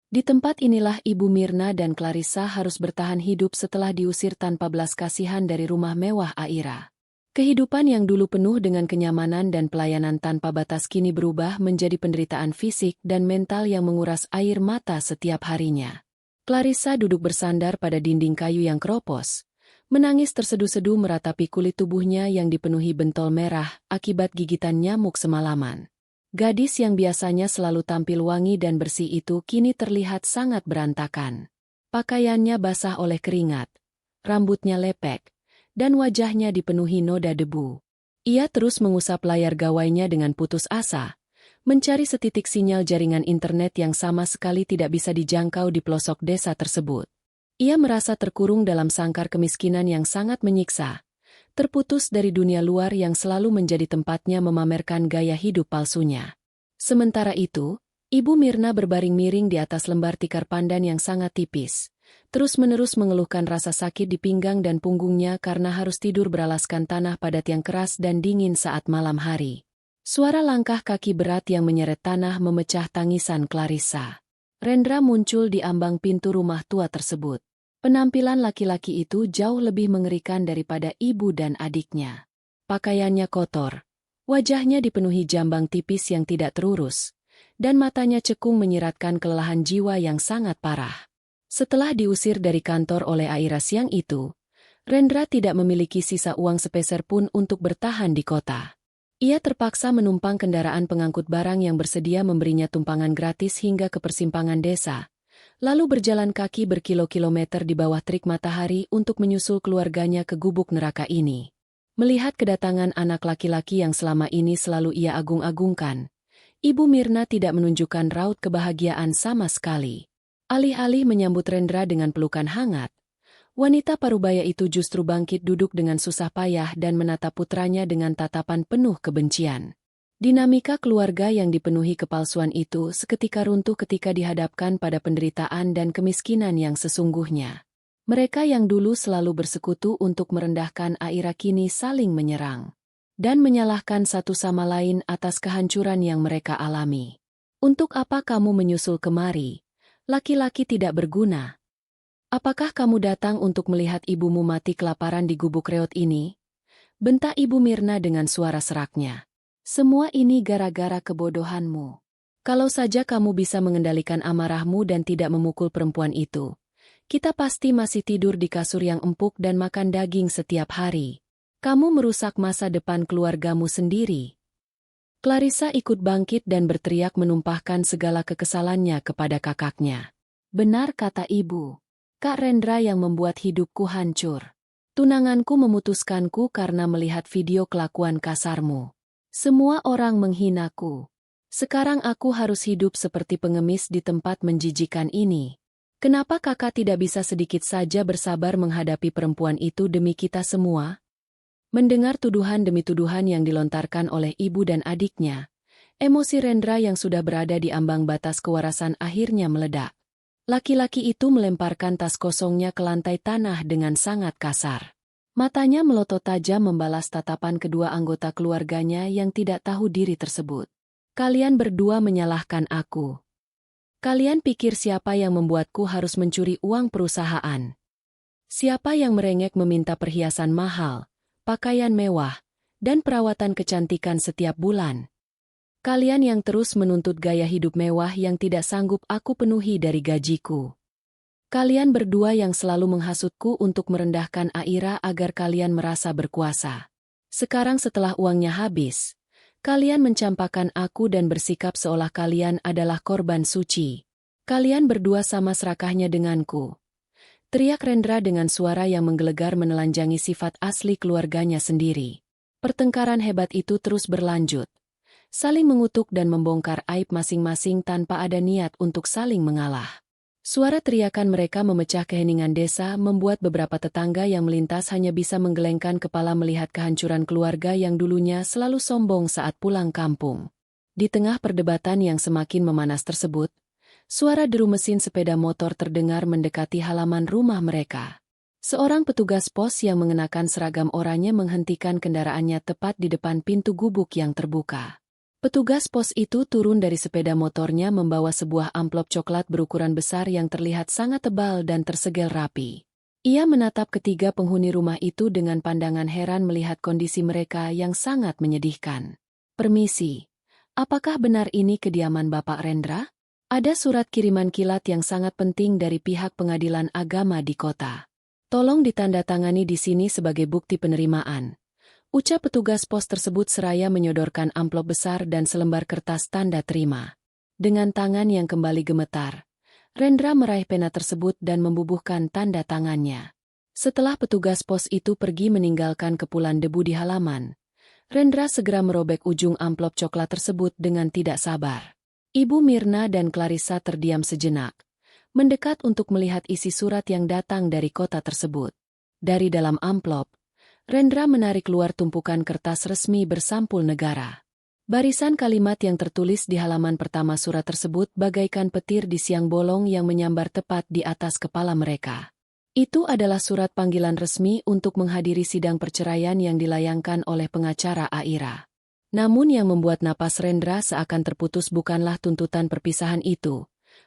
Di tempat inilah Ibu Mirna dan Clarissa harus bertahan hidup setelah diusir tanpa belas kasihan dari rumah mewah Aira. Kehidupan yang dulu penuh dengan kenyamanan dan pelayanan tanpa batas kini berubah menjadi penderitaan fisik dan mental yang menguras air mata setiap harinya. Clarissa duduk bersandar pada dinding kayu yang keropos, menangis terseduh-seduh meratapi kulit tubuhnya yang dipenuhi bentol merah akibat gigitan nyamuk semalaman. Gadis yang biasanya selalu tampil wangi dan bersih itu kini terlihat sangat berantakan. Pakaiannya basah oleh keringat, rambutnya lepek, dan wajahnya dipenuhi noda debu. Ia terus mengusap layar gawainya dengan putus asa, mencari setitik sinyal jaringan internet yang sama sekali tidak bisa dijangkau di pelosok desa tersebut. Ia merasa terkurung dalam sangkar kemiskinan yang sangat menyiksa, terputus dari dunia luar yang selalu menjadi tempatnya memamerkan gaya hidup palsunya. Sementara itu, Ibu Mirna berbaring miring di atas lembar tikar pandan yang sangat tipis, terus-menerus mengeluhkan rasa sakit di pinggang dan punggungnya karena harus tidur beralaskan tanah padat yang keras dan dingin saat malam hari. Suara langkah kaki berat yang menyeret tanah memecah tangisan Clarissa. Rendra muncul di ambang pintu rumah tua tersebut. Penampilan laki-laki itu jauh lebih mengerikan daripada ibu dan adiknya. Pakaiannya kotor, wajahnya dipenuhi jambang tipis yang tidak terurus, dan matanya cekung menyiratkan kelelahan jiwa yang sangat parah. Setelah diusir dari kantor oleh Aira siang itu, Rendra tidak memiliki sisa uang sepeser pun untuk bertahan di kota. Ia terpaksa menumpang kendaraan pengangkut barang yang bersedia memberinya tumpangan gratis hingga ke persimpangan desa, lalu berjalan kaki berkilo-kilometer di bawah terik matahari untuk menyusul keluarganya ke gubuk neraka ini. Melihat kedatangan anak laki-laki yang selama ini selalu ia agung-agungkan, Ibu Mirna tidak menunjukkan raut kebahagiaan sama sekali. Alih-alih menyambut Rendra dengan pelukan hangat, wanita parubaya itu justru bangkit duduk dengan susah payah dan menatap putranya dengan tatapan penuh kebencian. Dinamika keluarga yang dipenuhi kepalsuan itu seketika runtuh ketika dihadapkan pada penderitaan dan kemiskinan yang sesungguhnya. Mereka yang dulu selalu bersekutu untuk merendahkan Aira kini saling menyerang dan menyalahkan satu sama lain atas kehancuran yang mereka alami. Untuk apa kamu menyusul kemari? Laki-laki tidak berguna. Apakah kamu datang untuk melihat ibumu mati kelaparan di gubuk reot ini? Bentak Ibu Mirna dengan suara seraknya. Semua ini gara-gara kebodohanmu. Kalau saja kamu bisa mengendalikan amarahmu dan tidak memukul perempuan itu, kita pasti masih tidur di kasur yang empuk dan makan daging setiap hari. Kamu merusak masa depan keluargamu sendiri. Clarissa ikut bangkit dan berteriak menumpahkan segala kekesalannya kepada kakaknya. Benar kata ibu. Kak Rendra yang membuat hidupku hancur. Tunanganku memutuskanku karena melihat video kelakuan kasarmu. Semua orang menghinaku. Sekarang aku harus hidup seperti pengemis di tempat menjijikan ini. Kenapa kakak tidak bisa sedikit saja bersabar menghadapi perempuan itu demi kita semua? Mendengar tuduhan demi tuduhan yang dilontarkan oleh ibu dan adiknya, emosi Rendra yang sudah berada di ambang batas kewarasan akhirnya meledak. Laki-laki itu melemparkan tas kosongnya ke lantai tanah dengan sangat kasar. Matanya melotot tajam membalas tatapan kedua anggota keluarganya yang tidak tahu diri tersebut. Kalian berdua menyalahkan aku. Kalian pikir siapa yang membuatku harus mencuri uang perusahaan? Siapa yang merengek meminta perhiasan mahal, pakaian mewah, dan perawatan kecantikan setiap bulan? Kalian yang terus menuntut gaya hidup mewah yang tidak sanggup aku penuhi dari gajiku. Kalian berdua yang selalu menghasutku untuk merendahkan Aira agar kalian merasa berkuasa. Sekarang setelah uangnya habis, kalian mencampakkan aku dan bersikap seolah kalian adalah korban suci. Kalian berdua sama serakahnya denganku. Teriak Rendra dengan suara yang menggelegar menelanjangi sifat asli keluarganya sendiri. Pertengkaran hebat itu terus berlanjut, saling mengutuk dan membongkar aib masing-masing tanpa ada niat untuk saling mengalah. Suara teriakan mereka memecah keheningan desa membuat beberapa tetangga yang melintas hanya bisa menggelengkan kepala melihat kehancuran keluarga yang dulunya selalu sombong saat pulang kampung. Di tengah perdebatan yang semakin memanas tersebut, Suara deru mesin sepeda motor terdengar mendekati halaman rumah mereka. Seorang petugas pos yang mengenakan seragam oranye menghentikan kendaraannya tepat di depan pintu gubuk yang terbuka. Petugas pos itu turun dari sepeda motornya membawa sebuah amplop coklat berukuran besar yang terlihat sangat tebal dan tersegel rapi. Ia menatap ketiga penghuni rumah itu dengan pandangan heran melihat kondisi mereka yang sangat menyedihkan. "Permisi, apakah benar ini kediaman Bapak Rendra? Ada surat kiriman kilat yang sangat penting dari pihak pengadilan agama di kota. Tolong ditandatangani di sini sebagai bukti penerimaan," ucap petugas pos tersebut seraya menyodorkan amplop besar dan selembar kertas tanda terima. Dengan tangan yang kembali gemetar, Rendra meraih pena tersebut dan membubuhkan tanda tangannya. Setelah petugas pos itu pergi meninggalkan kepulan debu di halaman, Rendra segera merobek ujung amplop coklat tersebut dengan tidak sabar. Ibu Mirna dan Clarissa terdiam sejenak, mendekat untuk melihat isi surat yang datang dari kota tersebut. Dari dalam amplop, Rendra menarik keluar tumpukan kertas resmi bersampul negara. Barisan kalimat yang tertulis di halaman pertama surat tersebut bagaikan petir di siang bolong yang menyambar tepat di atas kepala mereka. Itu adalah surat panggilan resmi untuk menghadiri sidang perceraian yang dilayangkan oleh pengacara Aira. Namun yang membuat napas Rendra seakan terputus bukanlah tuntutan perpisahan itu,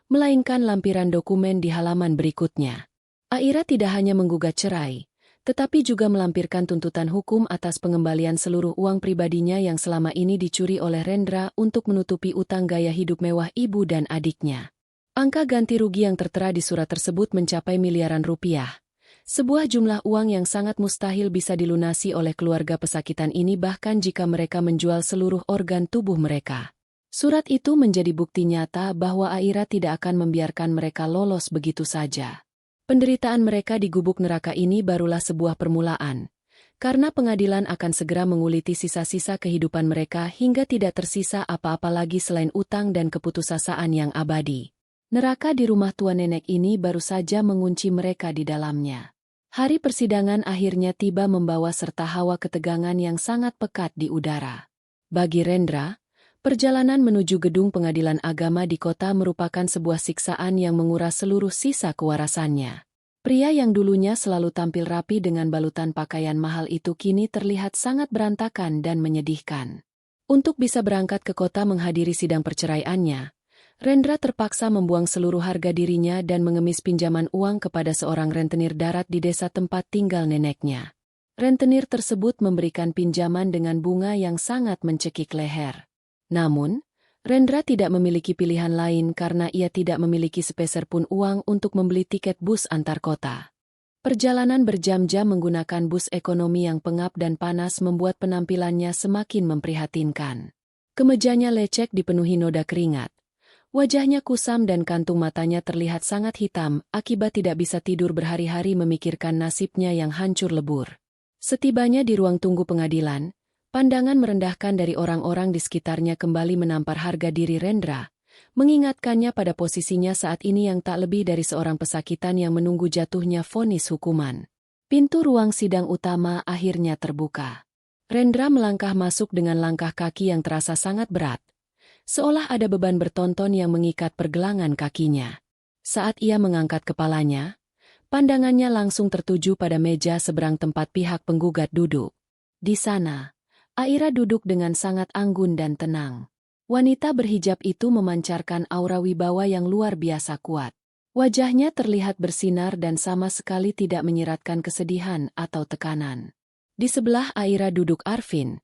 melainkan lampiran dokumen di halaman berikutnya. Aira tidak hanya menggugat cerai, tetapi juga melampirkan tuntutan hukum atas pengembalian seluruh uang pribadinya yang selama ini dicuri oleh Rendra untuk menutupi utang gaya hidup mewah ibu dan adiknya. Angka ganti rugi yang tertera di surat tersebut mencapai miliaran rupiah. Sebuah jumlah uang yang sangat mustahil bisa dilunasi oleh keluarga pesakitan ini bahkan jika mereka menjual seluruh organ tubuh mereka. Surat itu menjadi bukti nyata bahwa Aira tidak akan membiarkan mereka lolos begitu saja. Penderitaan mereka di gubuk neraka ini barulah sebuah permulaan, karena pengadilan akan segera menguliti sisa-sisa kehidupan mereka hingga tidak tersisa apa-apa lagi selain utang dan keputusasaan yang abadi. Neraka di rumah tua nenek ini baru saja mengunci mereka di dalamnya. Hari persidangan akhirnya tiba membawa serta hawa ketegangan yang sangat pekat di udara. Bagi Rendra, perjalanan menuju gedung pengadilan agama di kota merupakan sebuah siksaan yang menguras seluruh sisa kewarasannya. Pria yang dulunya selalu tampil rapi dengan balutan pakaian mahal itu kini terlihat sangat berantakan dan menyedihkan. Untuk bisa berangkat ke kota menghadiri sidang perceraiannya, Rendra terpaksa membuang seluruh harga dirinya dan mengemis pinjaman uang kepada seorang rentenir darat di desa tempat tinggal neneknya. Rentenir tersebut memberikan pinjaman dengan bunga yang sangat mencekik leher. Namun, Rendra tidak memiliki pilihan lain karena ia tidak memiliki sepeser pun uang untuk membeli tiket bus antar kota. Perjalanan berjam-jam menggunakan bus ekonomi yang pengap dan panas membuat penampilannya semakin memprihatinkan. Kemejanya lecek dipenuhi noda keringat. Wajahnya kusam dan kantung matanya terlihat sangat hitam akibat tidak bisa tidur berhari-hari memikirkan nasibnya yang hancur lebur. Setibanya di ruang tunggu pengadilan, pandangan merendahkan dari orang-orang di sekitarnya kembali menampar harga diri Rendra, mengingatkannya pada posisinya saat ini yang tak lebih dari seorang pesakitan yang menunggu jatuhnya vonis hukuman. Pintu ruang sidang utama akhirnya terbuka. Rendra melangkah masuk dengan langkah kaki yang terasa sangat berat. Seolah ada beban bertonton yang mengikat pergelangan kakinya. Saat ia mengangkat kepalanya, pandangannya langsung tertuju pada meja seberang tempat pihak penggugat duduk. Di sana, Aira duduk dengan sangat anggun dan tenang. Wanita berhijab itu memancarkan aura wibawa yang luar biasa kuat. Wajahnya terlihat bersinar dan sama sekali tidak menyiratkan kesedihan atau tekanan. Di sebelah Aira duduk Arvin,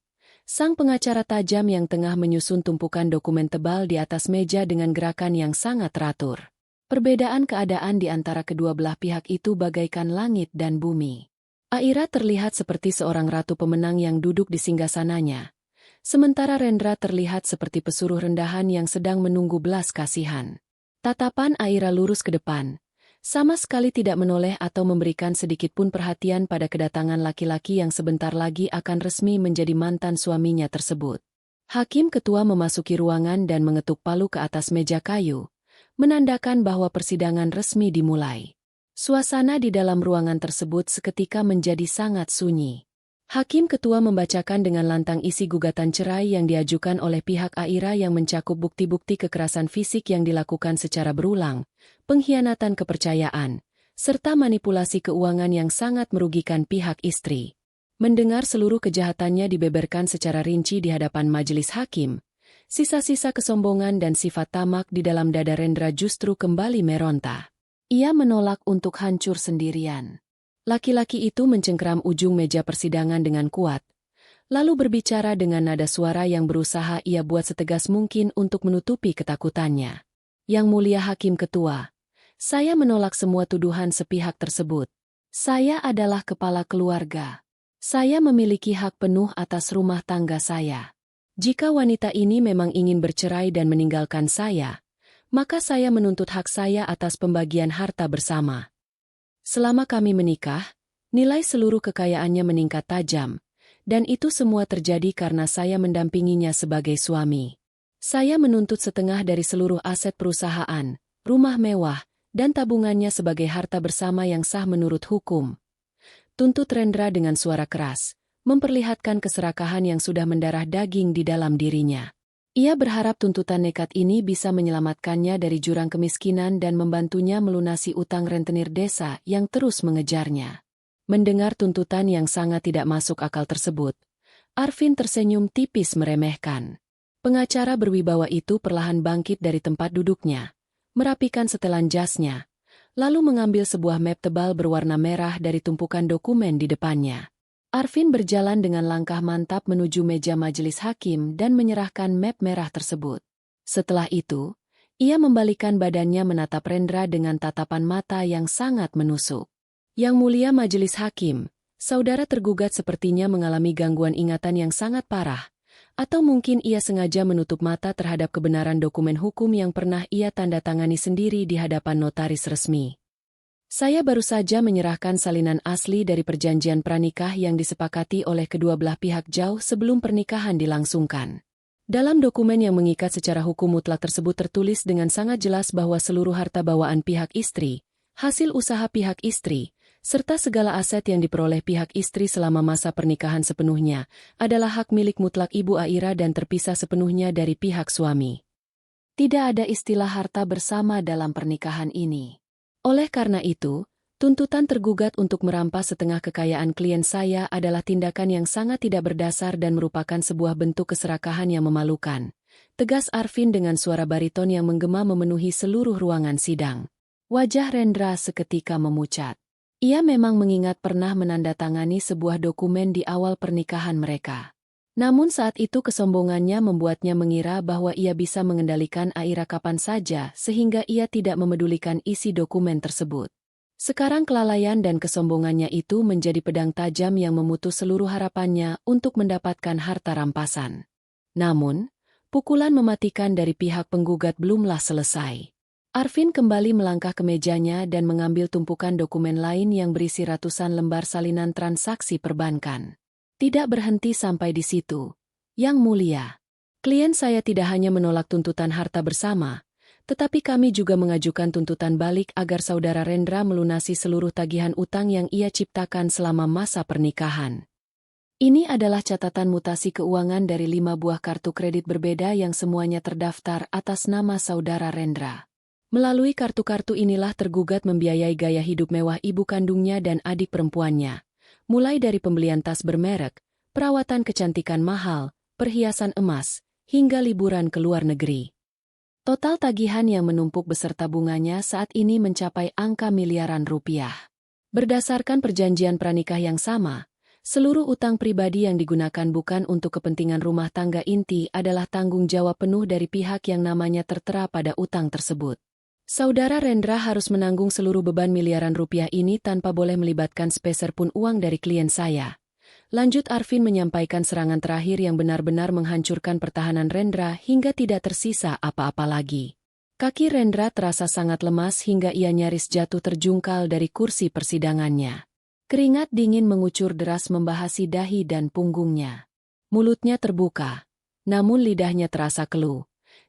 sang pengacara tajam yang tengah menyusun tumpukan dokumen tebal di atas meja dengan gerakan yang sangat teratur. Perbedaan keadaan di antara kedua belah pihak itu bagaikan langit dan bumi. Aira terlihat seperti seorang ratu pemenang yang duduk di singgasananya, sementara Rendra terlihat seperti pesuruh rendahan yang sedang menunggu belas kasihan. Tatapan Aira lurus ke depan, sama sekali tidak menoleh atau memberikan sedikit pun perhatian pada kedatangan laki-laki yang sebentar lagi akan resmi menjadi mantan suaminya tersebut. Hakim ketua memasuki ruangan dan mengetuk palu ke atas meja kayu, menandakan bahwa persidangan resmi dimulai. Suasana di dalam ruangan tersebut seketika menjadi sangat sunyi. Hakim Ketua membacakan dengan lantang isi gugatan cerai yang diajukan oleh pihak Aira yang mencakup bukti-bukti kekerasan fisik yang dilakukan secara berulang, pengkhianatan kepercayaan, serta manipulasi keuangan yang sangat merugikan pihak istri. Mendengar seluruh kejahatannya dibeberkan secara rinci di hadapan majelis hakim, sisa-sisa kesombongan dan sifat tamak di dalam dada Rendra justru kembali meronta. Ia menolak untuk hancur sendirian. Laki-laki itu mencengkeram ujung meja persidangan dengan kuat, lalu berbicara dengan nada suara yang berusaha ia buat setegas mungkin untuk menutupi ketakutannya. Yang Mulia Hakim Ketua, saya menolak semua tuduhan sepihak tersebut. Saya adalah kepala keluarga. Saya memiliki hak penuh atas rumah tangga saya. Jika wanita ini memang ingin bercerai dan meninggalkan saya, maka saya menuntut hak saya atas pembagian harta bersama. Selama kami menikah, nilai seluruh kekayaannya meningkat tajam, dan itu semua terjadi karena saya mendampinginya sebagai suami. Saya menuntut setengah dari seluruh aset perusahaan, rumah mewah, dan tabungannya sebagai harta bersama yang sah menurut hukum. Tuntut Rendra dengan suara keras, memperlihatkan keserakahan yang sudah mendarah daging di dalam dirinya. Ia berharap tuntutan nekat ini bisa menyelamatkannya dari jurang kemiskinan dan membantunya melunasi utang rentenir desa yang terus mengejarnya. Mendengar tuntutan yang sangat tidak masuk akal tersebut, Arvin tersenyum tipis meremehkan. Pengacara berwibawa itu perlahan bangkit dari tempat duduknya, merapikan setelan jasnya, lalu mengambil sebuah map tebal berwarna merah dari tumpukan dokumen di depannya. Arvin berjalan dengan langkah mantap menuju meja majelis hakim dan menyerahkan map merah tersebut. Setelah itu, ia membalikan badannya menatap Rendra dengan tatapan mata yang sangat menusuk. Yang Mulia Majelis Hakim, saudara tergugat sepertinya mengalami gangguan ingatan yang sangat parah, atau mungkin ia sengaja menutup mata terhadap kebenaran dokumen hukum yang pernah ia tanda tangani sendiri di hadapan notaris resmi. Saya baru saja menyerahkan salinan asli dari perjanjian pranikah yang disepakati oleh kedua belah pihak jauh sebelum pernikahan dilangsungkan. Dalam dokumen yang mengikat secara hukum mutlak tersebut tertulis dengan sangat jelas bahwa seluruh harta bawaan pihak istri, hasil usaha pihak istri, serta segala aset yang diperoleh pihak istri selama masa pernikahan sepenuhnya, adalah hak milik mutlak Ibu Aira dan terpisah sepenuhnya dari pihak suami. Tidak ada istilah harta bersama dalam pernikahan ini. Oleh karena itu, tuntutan tergugat untuk merampas setengah kekayaan klien saya adalah tindakan yang sangat tidak berdasar dan merupakan sebuah bentuk keserakahan yang memalukan. Tegas Arvin dengan suara bariton yang menggema memenuhi seluruh ruangan sidang. Wajah Rendra seketika memucat. Ia memang mengingat pernah menandatangani sebuah dokumen di awal pernikahan mereka. Namun saat itu kesombongannya membuatnya mengira bahwa ia bisa mengendalikan Aira kapan saja sehingga ia tidak memedulikan isi dokumen tersebut. Sekarang kelalaian dan kesombongannya itu menjadi pedang tajam yang memutus seluruh harapannya untuk mendapatkan harta rampasan. Namun, pukulan mematikan dari pihak penggugat belumlah selesai. Arvin kembali melangkah ke mejanya dan mengambil tumpukan dokumen lain yang berisi ratusan lembar salinan transaksi perbankan. Tidak berhenti sampai di situ. Yang Mulia, klien saya tidak hanya menolak tuntutan harta bersama, tetapi kami juga mengajukan tuntutan balik agar saudara Rendra melunasi seluruh tagihan utang yang ia ciptakan selama masa pernikahan. Ini adalah catatan mutasi keuangan dari 5 buah kartu kredit berbeda yang semuanya terdaftar atas nama saudara Rendra. Melalui kartu-kartu inilah tergugat membiayai gaya hidup mewah ibu kandungnya dan adik perempuannya. Mulai dari pembelian tas bermerek, perawatan kecantikan mahal, perhiasan emas, hingga liburan ke luar negeri. Total tagihan yang menumpuk beserta bunganya saat ini mencapai angka miliaran rupiah. Berdasarkan perjanjian pranikah yang sama, seluruh utang pribadi yang digunakan bukan untuk kepentingan rumah tangga inti adalah tanggung jawab penuh dari pihak yang namanya tertera pada utang tersebut. Saudara Rendra harus menanggung seluruh beban miliaran rupiah ini tanpa boleh melibatkan sepeser pun uang dari klien saya. Lanjut Arvin menyampaikan serangan terakhir yang benar-benar menghancurkan pertahanan Rendra hingga tidak tersisa apa-apa lagi. Kaki Rendra terasa sangat lemas hingga ia nyaris jatuh terjungkal dari kursi persidangannya. Keringat dingin mengucur deras membahasi dahi dan punggungnya. Mulutnya terbuka, namun lidahnya terasa keluh.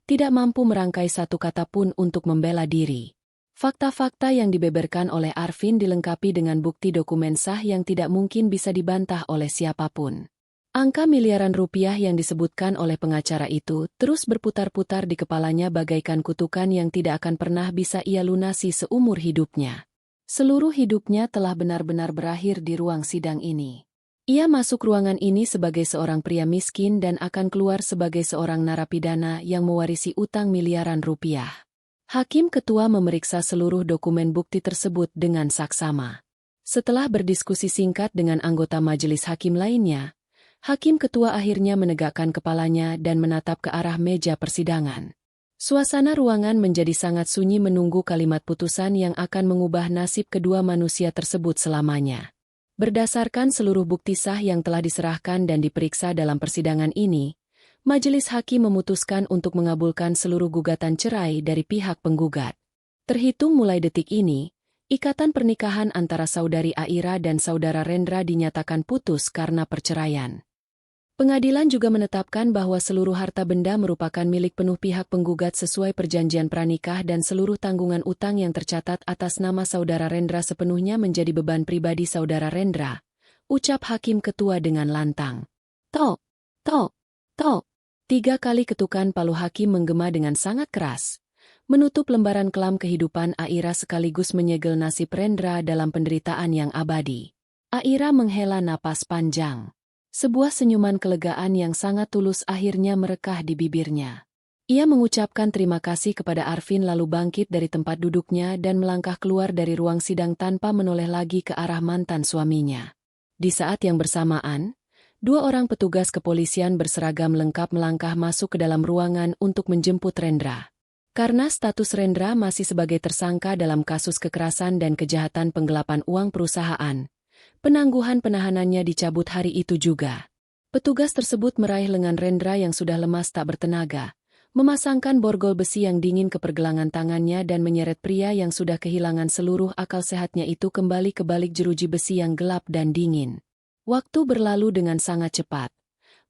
Tidak mampu merangkai satu kata pun untuk membela diri. Fakta-fakta yang dibeberkan oleh Arvin dilengkapi dengan bukti dokumen sah yang tidak mungkin bisa dibantah oleh siapapun. Angka miliaran rupiah yang disebutkan oleh pengacara itu terus berputar-putar di kepalanya bagaikan kutukan yang tidak akan pernah bisa ia lunasi seumur hidupnya. Seluruh hidupnya telah benar-benar berakhir di ruang sidang ini. Ia masuk ruangan ini sebagai seorang pria miskin dan akan keluar sebagai seorang narapidana yang mewarisi utang miliaran rupiah. Hakim Ketua memeriksa seluruh dokumen bukti tersebut dengan saksama. Setelah berdiskusi singkat dengan anggota majelis hakim lainnya, Hakim Ketua akhirnya menegakkan kepalanya dan menatap ke arah meja persidangan. Suasana ruangan menjadi sangat sunyi menunggu kalimat putusan yang akan mengubah nasib kedua manusia tersebut selamanya. Berdasarkan seluruh bukti sah yang telah diserahkan dan diperiksa dalam persidangan ini, Majelis Hakim memutuskan untuk mengabulkan seluruh gugatan cerai dari pihak penggugat. Terhitung mulai detik ini, ikatan pernikahan antara saudari Aira dan saudara Rendra dinyatakan putus karena perceraian. Pengadilan juga menetapkan bahwa seluruh harta benda merupakan milik penuh pihak penggugat sesuai perjanjian pranikah dan seluruh tanggungan utang yang tercatat atas nama saudara Rendra sepenuhnya menjadi beban pribadi saudara Rendra, ucap Hakim Ketua dengan lantang. Tok, tok, tok. 3 kali ketukan palu hakim menggema dengan sangat keras, menutup lembaran kelam kehidupan Aira sekaligus menyegel nasib Rendra dalam penderitaan yang abadi. Aira menghela napas panjang. Sebuah senyuman kelegaan yang sangat tulus akhirnya merekah di bibirnya. Ia mengucapkan terima kasih kepada Arvin lalu bangkit dari tempat duduknya dan melangkah keluar dari ruang sidang tanpa menoleh lagi ke arah mantan suaminya. Di saat yang bersamaan, 2 orang petugas kepolisian berseragam lengkap melangkah masuk ke dalam ruangan untuk menjemput Rendra. Karena status Rendra masih sebagai tersangka dalam kasus kekerasan dan kejahatan penggelapan uang perusahaan, penangguhan penahanannya dicabut hari itu juga. Petugas tersebut meraih lengan Rendra yang sudah lemas tak bertenaga, memasangkan borgol besi yang dingin ke pergelangan tangannya dan menyeret pria yang sudah kehilangan seluruh akal sehatnya itu kembali ke balik jeruji besi yang gelap dan dingin. Waktu berlalu dengan sangat cepat,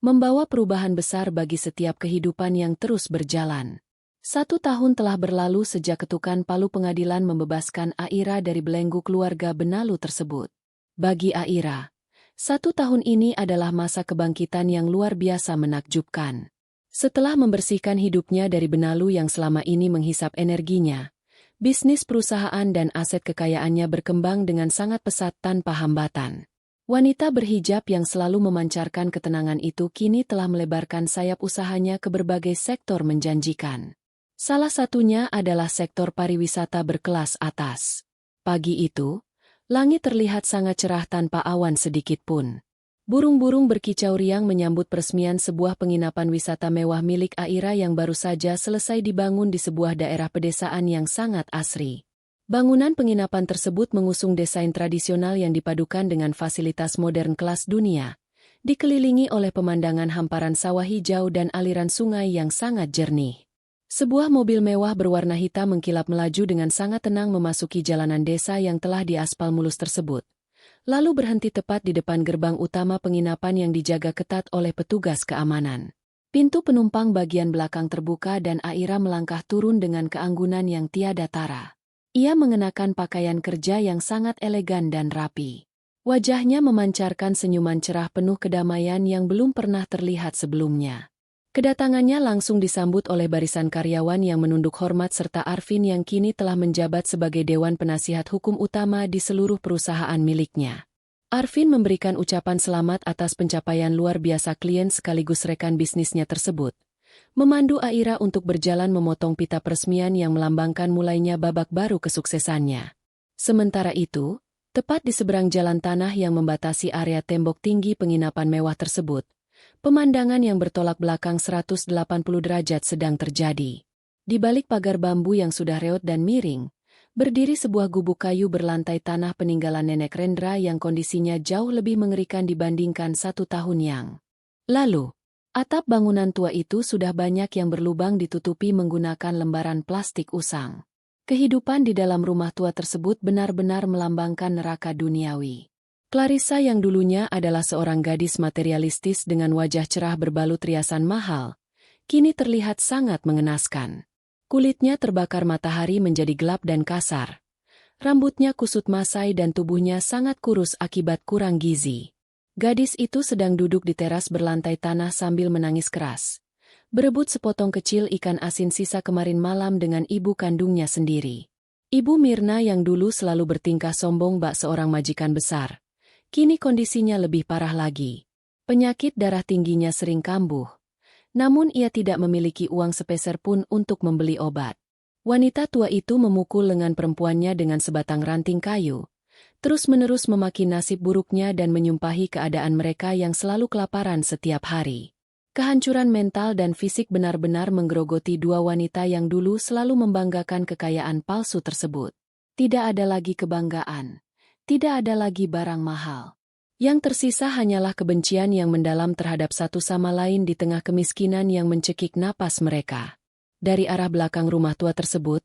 membawa perubahan besar bagi setiap kehidupan yang terus berjalan. 1 tahun telah berlalu sejak ketukan palu pengadilan membebaskan Aira dari belenggu keluarga benalu tersebut. Bagi Aira, 1 tahun ini adalah masa kebangkitan yang luar biasa menakjubkan. Setelah membersihkan hidupnya dari benalu yang selama ini menghisap energinya, bisnis perusahaan dan aset kekayaannya berkembang dengan sangat pesat tanpa hambatan. Wanita berhijab yang selalu memancarkan ketenangan itu kini telah melebarkan sayap usahanya ke berbagai sektor menjanjikan. Salah satunya adalah sektor pariwisata berkelas atas. Pagi itu, langit terlihat sangat cerah tanpa awan sedikit pun. Burung-burung berkicau riang menyambut peresmian sebuah penginapan wisata mewah milik Aira yang baru saja selesai dibangun di sebuah daerah pedesaan yang sangat asri. Bangunan penginapan tersebut mengusung desain tradisional yang dipadukan dengan fasilitas modern kelas dunia, dikelilingi oleh pemandangan hamparan sawah hijau dan aliran sungai yang sangat jernih. Sebuah mobil mewah berwarna hitam mengkilap melaju dengan sangat tenang memasuki jalanan desa yang telah diaspal mulus tersebut, lalu berhenti tepat di depan gerbang utama penginapan yang dijaga ketat oleh petugas keamanan. Pintu penumpang bagian belakang terbuka dan Aira melangkah turun dengan keanggunan yang tiada tara. Ia mengenakan pakaian kerja yang sangat elegan dan rapi. Wajahnya memancarkan senyuman cerah penuh kedamaian yang belum pernah terlihat sebelumnya. Kedatangannya langsung disambut oleh barisan karyawan yang menunduk hormat serta Arvin yang kini telah menjabat sebagai Dewan Penasihat Hukum Utama di seluruh perusahaan miliknya. Arvin memberikan ucapan selamat atas pencapaian luar biasa klien sekaligus rekan bisnisnya tersebut, memandu Aira untuk berjalan memotong pita peresmian yang melambangkan mulainya babak baru kesuksesannya. Sementara itu, tepat di seberang jalan tanah yang membatasi area tembok tinggi penginapan mewah tersebut, pemandangan yang bertolak belakang 180 derajat sedang terjadi. Di balik pagar bambu yang sudah reot dan miring, berdiri sebuah gubuk kayu berlantai tanah peninggalan nenek Rendra yang kondisinya jauh lebih mengerikan dibandingkan 1 tahun yang lalu. Atap bangunan tua itu sudah banyak yang berlubang ditutupi menggunakan lembaran plastik usang. Kehidupan di dalam rumah tua tersebut benar-benar melambangkan neraka duniawi. Clarissa yang dulunya adalah seorang gadis materialistis dengan wajah cerah berbalut riasan mahal, kini terlihat sangat mengenaskan. Kulitnya terbakar matahari menjadi gelap dan kasar. Rambutnya kusut masai dan tubuhnya sangat kurus akibat kurang gizi. Gadis itu sedang duduk di teras berlantai tanah sambil menangis keras. Berebut sepotong kecil ikan asin sisa kemarin malam dengan ibu kandungnya sendiri. Ibu Mirna yang dulu selalu bertingkah sombong bak seorang majikan besar. Kini kondisinya lebih parah lagi. Penyakit darah tingginya sering kambuh. Namun ia tidak memiliki uang sepeser pun untuk membeli obat. Wanita tua itu memukul lengan perempuannya dengan sebatang ranting kayu. Terus-menerus memaki nasib buruknya dan menyumpahi keadaan mereka yang selalu kelaparan setiap hari. Kehancuran mental dan fisik benar-benar menggerogoti dua wanita yang dulu selalu membanggakan kekayaan palsu tersebut. Tidak ada lagi kebanggaan. Tidak ada lagi barang mahal. Yang tersisa hanyalah kebencian yang mendalam terhadap satu sama lain di tengah kemiskinan yang mencekik napas mereka. Dari arah belakang rumah tua tersebut,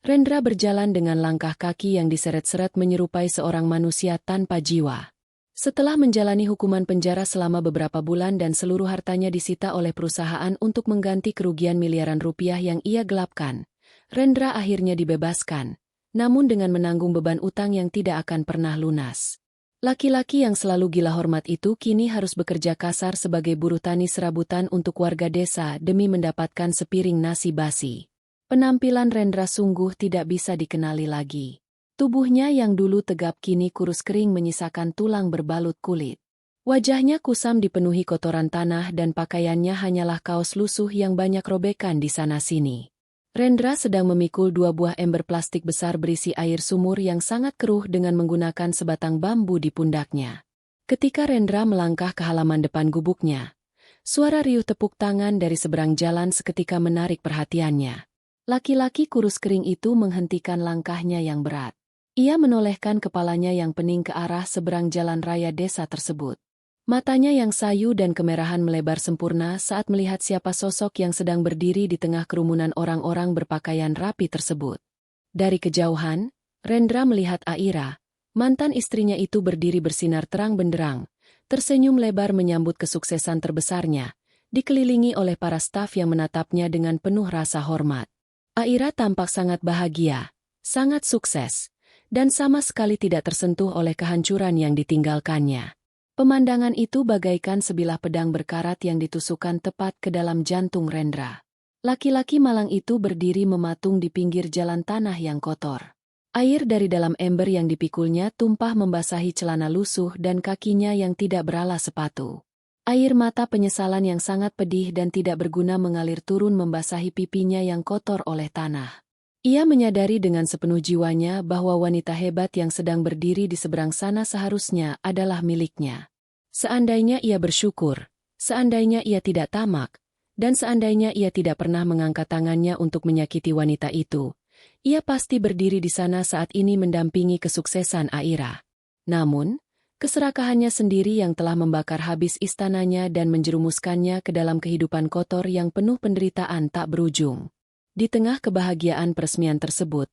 Rendra berjalan dengan langkah kaki yang diseret-seret menyerupai seorang manusia tanpa jiwa. Setelah menjalani hukuman penjara selama beberapa bulan dan seluruh hartanya disita oleh perusahaan untuk mengganti kerugian miliaran rupiah yang ia gelapkan, Rendra akhirnya dibebaskan, namun dengan menanggung beban utang yang tidak akan pernah lunas. Laki-laki yang selalu gila hormat itu kini harus bekerja kasar sebagai buruh tani serabutan untuk warga desa demi mendapatkan sepiring nasi basi. Penampilan Rendra sungguh tidak bisa dikenali lagi. Tubuhnya yang dulu tegap kini kurus kering menyisakan tulang berbalut kulit. Wajahnya kusam dipenuhi kotoran tanah dan pakaiannya hanyalah kaos lusuh yang banyak robekan di sana-sini. Rendra sedang memikul 2 buah ember plastik besar berisi air sumur yang sangat keruh dengan menggunakan sebatang bambu di pundaknya. Ketika Rendra melangkah ke halaman depan gubuknya, suara riuh tepuk tangan dari seberang jalan seketika menarik perhatiannya. Laki-laki kurus kering itu menghentikan langkahnya yang berat. Ia menolehkan kepalanya yang pening ke arah seberang jalan raya desa tersebut. Matanya yang sayu dan kemerahan melebar sempurna saat melihat siapa sosok yang sedang berdiri di tengah kerumunan orang-orang berpakaian rapi tersebut. Dari kejauhan, Rendra melihat Aira, mantan istrinya itu berdiri bersinar terang benderang, tersenyum lebar menyambut kesuksesan terbesarnya, dikelilingi oleh para staf yang menatapnya dengan penuh rasa hormat. Aira tampak sangat bahagia, sangat sukses, dan sama sekali tidak tersentuh oleh kehancuran yang ditinggalkannya. Pemandangan itu bagaikan sebilah pedang berkarat yang ditusukkan tepat ke dalam jantung Rendra. Laki-laki malang itu berdiri mematung di pinggir jalan tanah yang kotor. Air dari dalam ember yang dipikulnya tumpah membasahi celana lusuh dan kakinya yang tidak beralas sepatu. Air mata penyesalan yang sangat pedih dan tidak berguna mengalir turun membasahi pipinya yang kotor oleh tanah. Ia menyadari dengan sepenuh jiwanya bahwa wanita hebat yang sedang berdiri di seberang sana seharusnya adalah miliknya. Seandainya ia bersyukur, seandainya ia tidak tamak, dan seandainya ia tidak pernah mengangkat tangannya untuk menyakiti wanita itu, ia pasti berdiri di sana saat ini mendampingi kesuksesan Aira. Namun, keserakahannya sendiri yang telah membakar habis istananya dan menjerumuskannya ke dalam kehidupan kotor yang penuh penderitaan tak berujung. Di tengah kebahagiaan peresmian tersebut,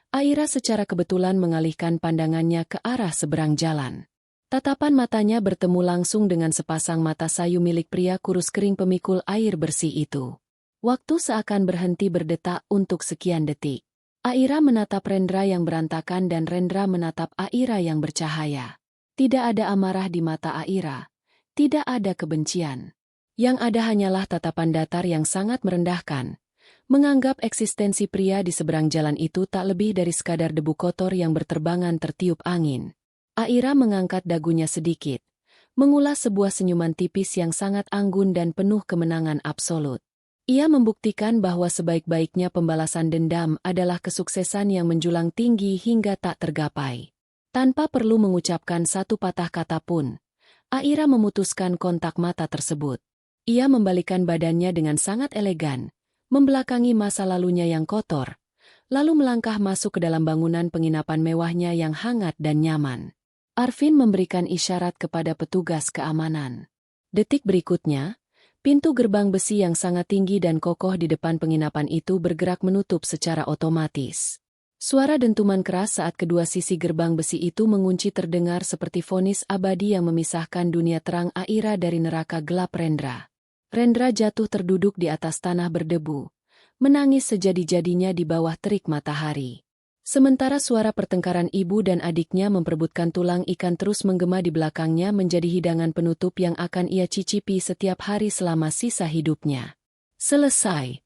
Aira secara kebetulan mengalihkan pandangannya ke arah seberang jalan. Tatapan matanya bertemu langsung dengan sepasang mata sayu milik pria kurus kering pemikul air bersih itu. Waktu seakan berhenti berdetak untuk sekian detik. Aira menatap Rendra yang berantakan dan Rendra menatap Aira yang bercahaya. Tidak ada amarah di mata Aira. Tidak ada kebencian. Yang ada hanyalah tatapan datar yang sangat merendahkan. Menganggap eksistensi pria di seberang jalan itu tak lebih dari sekadar debu kotor yang berterbangan tertiup angin. Aira mengangkat dagunya sedikit, mengulas sebuah senyuman tipis yang sangat anggun dan penuh kemenangan absolut. Ia membuktikan bahwa sebaik-baiknya pembalasan dendam adalah kesuksesan yang menjulang tinggi hingga tak tergapai. Tanpa perlu mengucapkan satu patah kata pun, Aira memutuskan kontak mata tersebut. Ia membalikan badannya dengan sangat elegan, membelakangi masa lalunya yang kotor, lalu melangkah masuk ke dalam bangunan penginapan mewahnya yang hangat dan nyaman. Arvin memberikan isyarat kepada petugas keamanan. Detik berikutnya, pintu gerbang besi yang sangat tinggi dan kokoh di depan penginapan itu bergerak menutup secara otomatis. Suara dentuman keras saat kedua sisi gerbang besi itu mengunci terdengar seperti vonis abadi yang memisahkan dunia terang Aira dari neraka gelap Rendra. Rendra jatuh terduduk di atas tanah berdebu, menangis sejadi-jadinya di bawah terik matahari. Sementara suara pertengkaran ibu dan adiknya memperebutkan tulang ikan terus menggema di belakangnya menjadi hidangan penutup yang akan ia cicipi setiap hari selama sisa hidupnya. Selesai.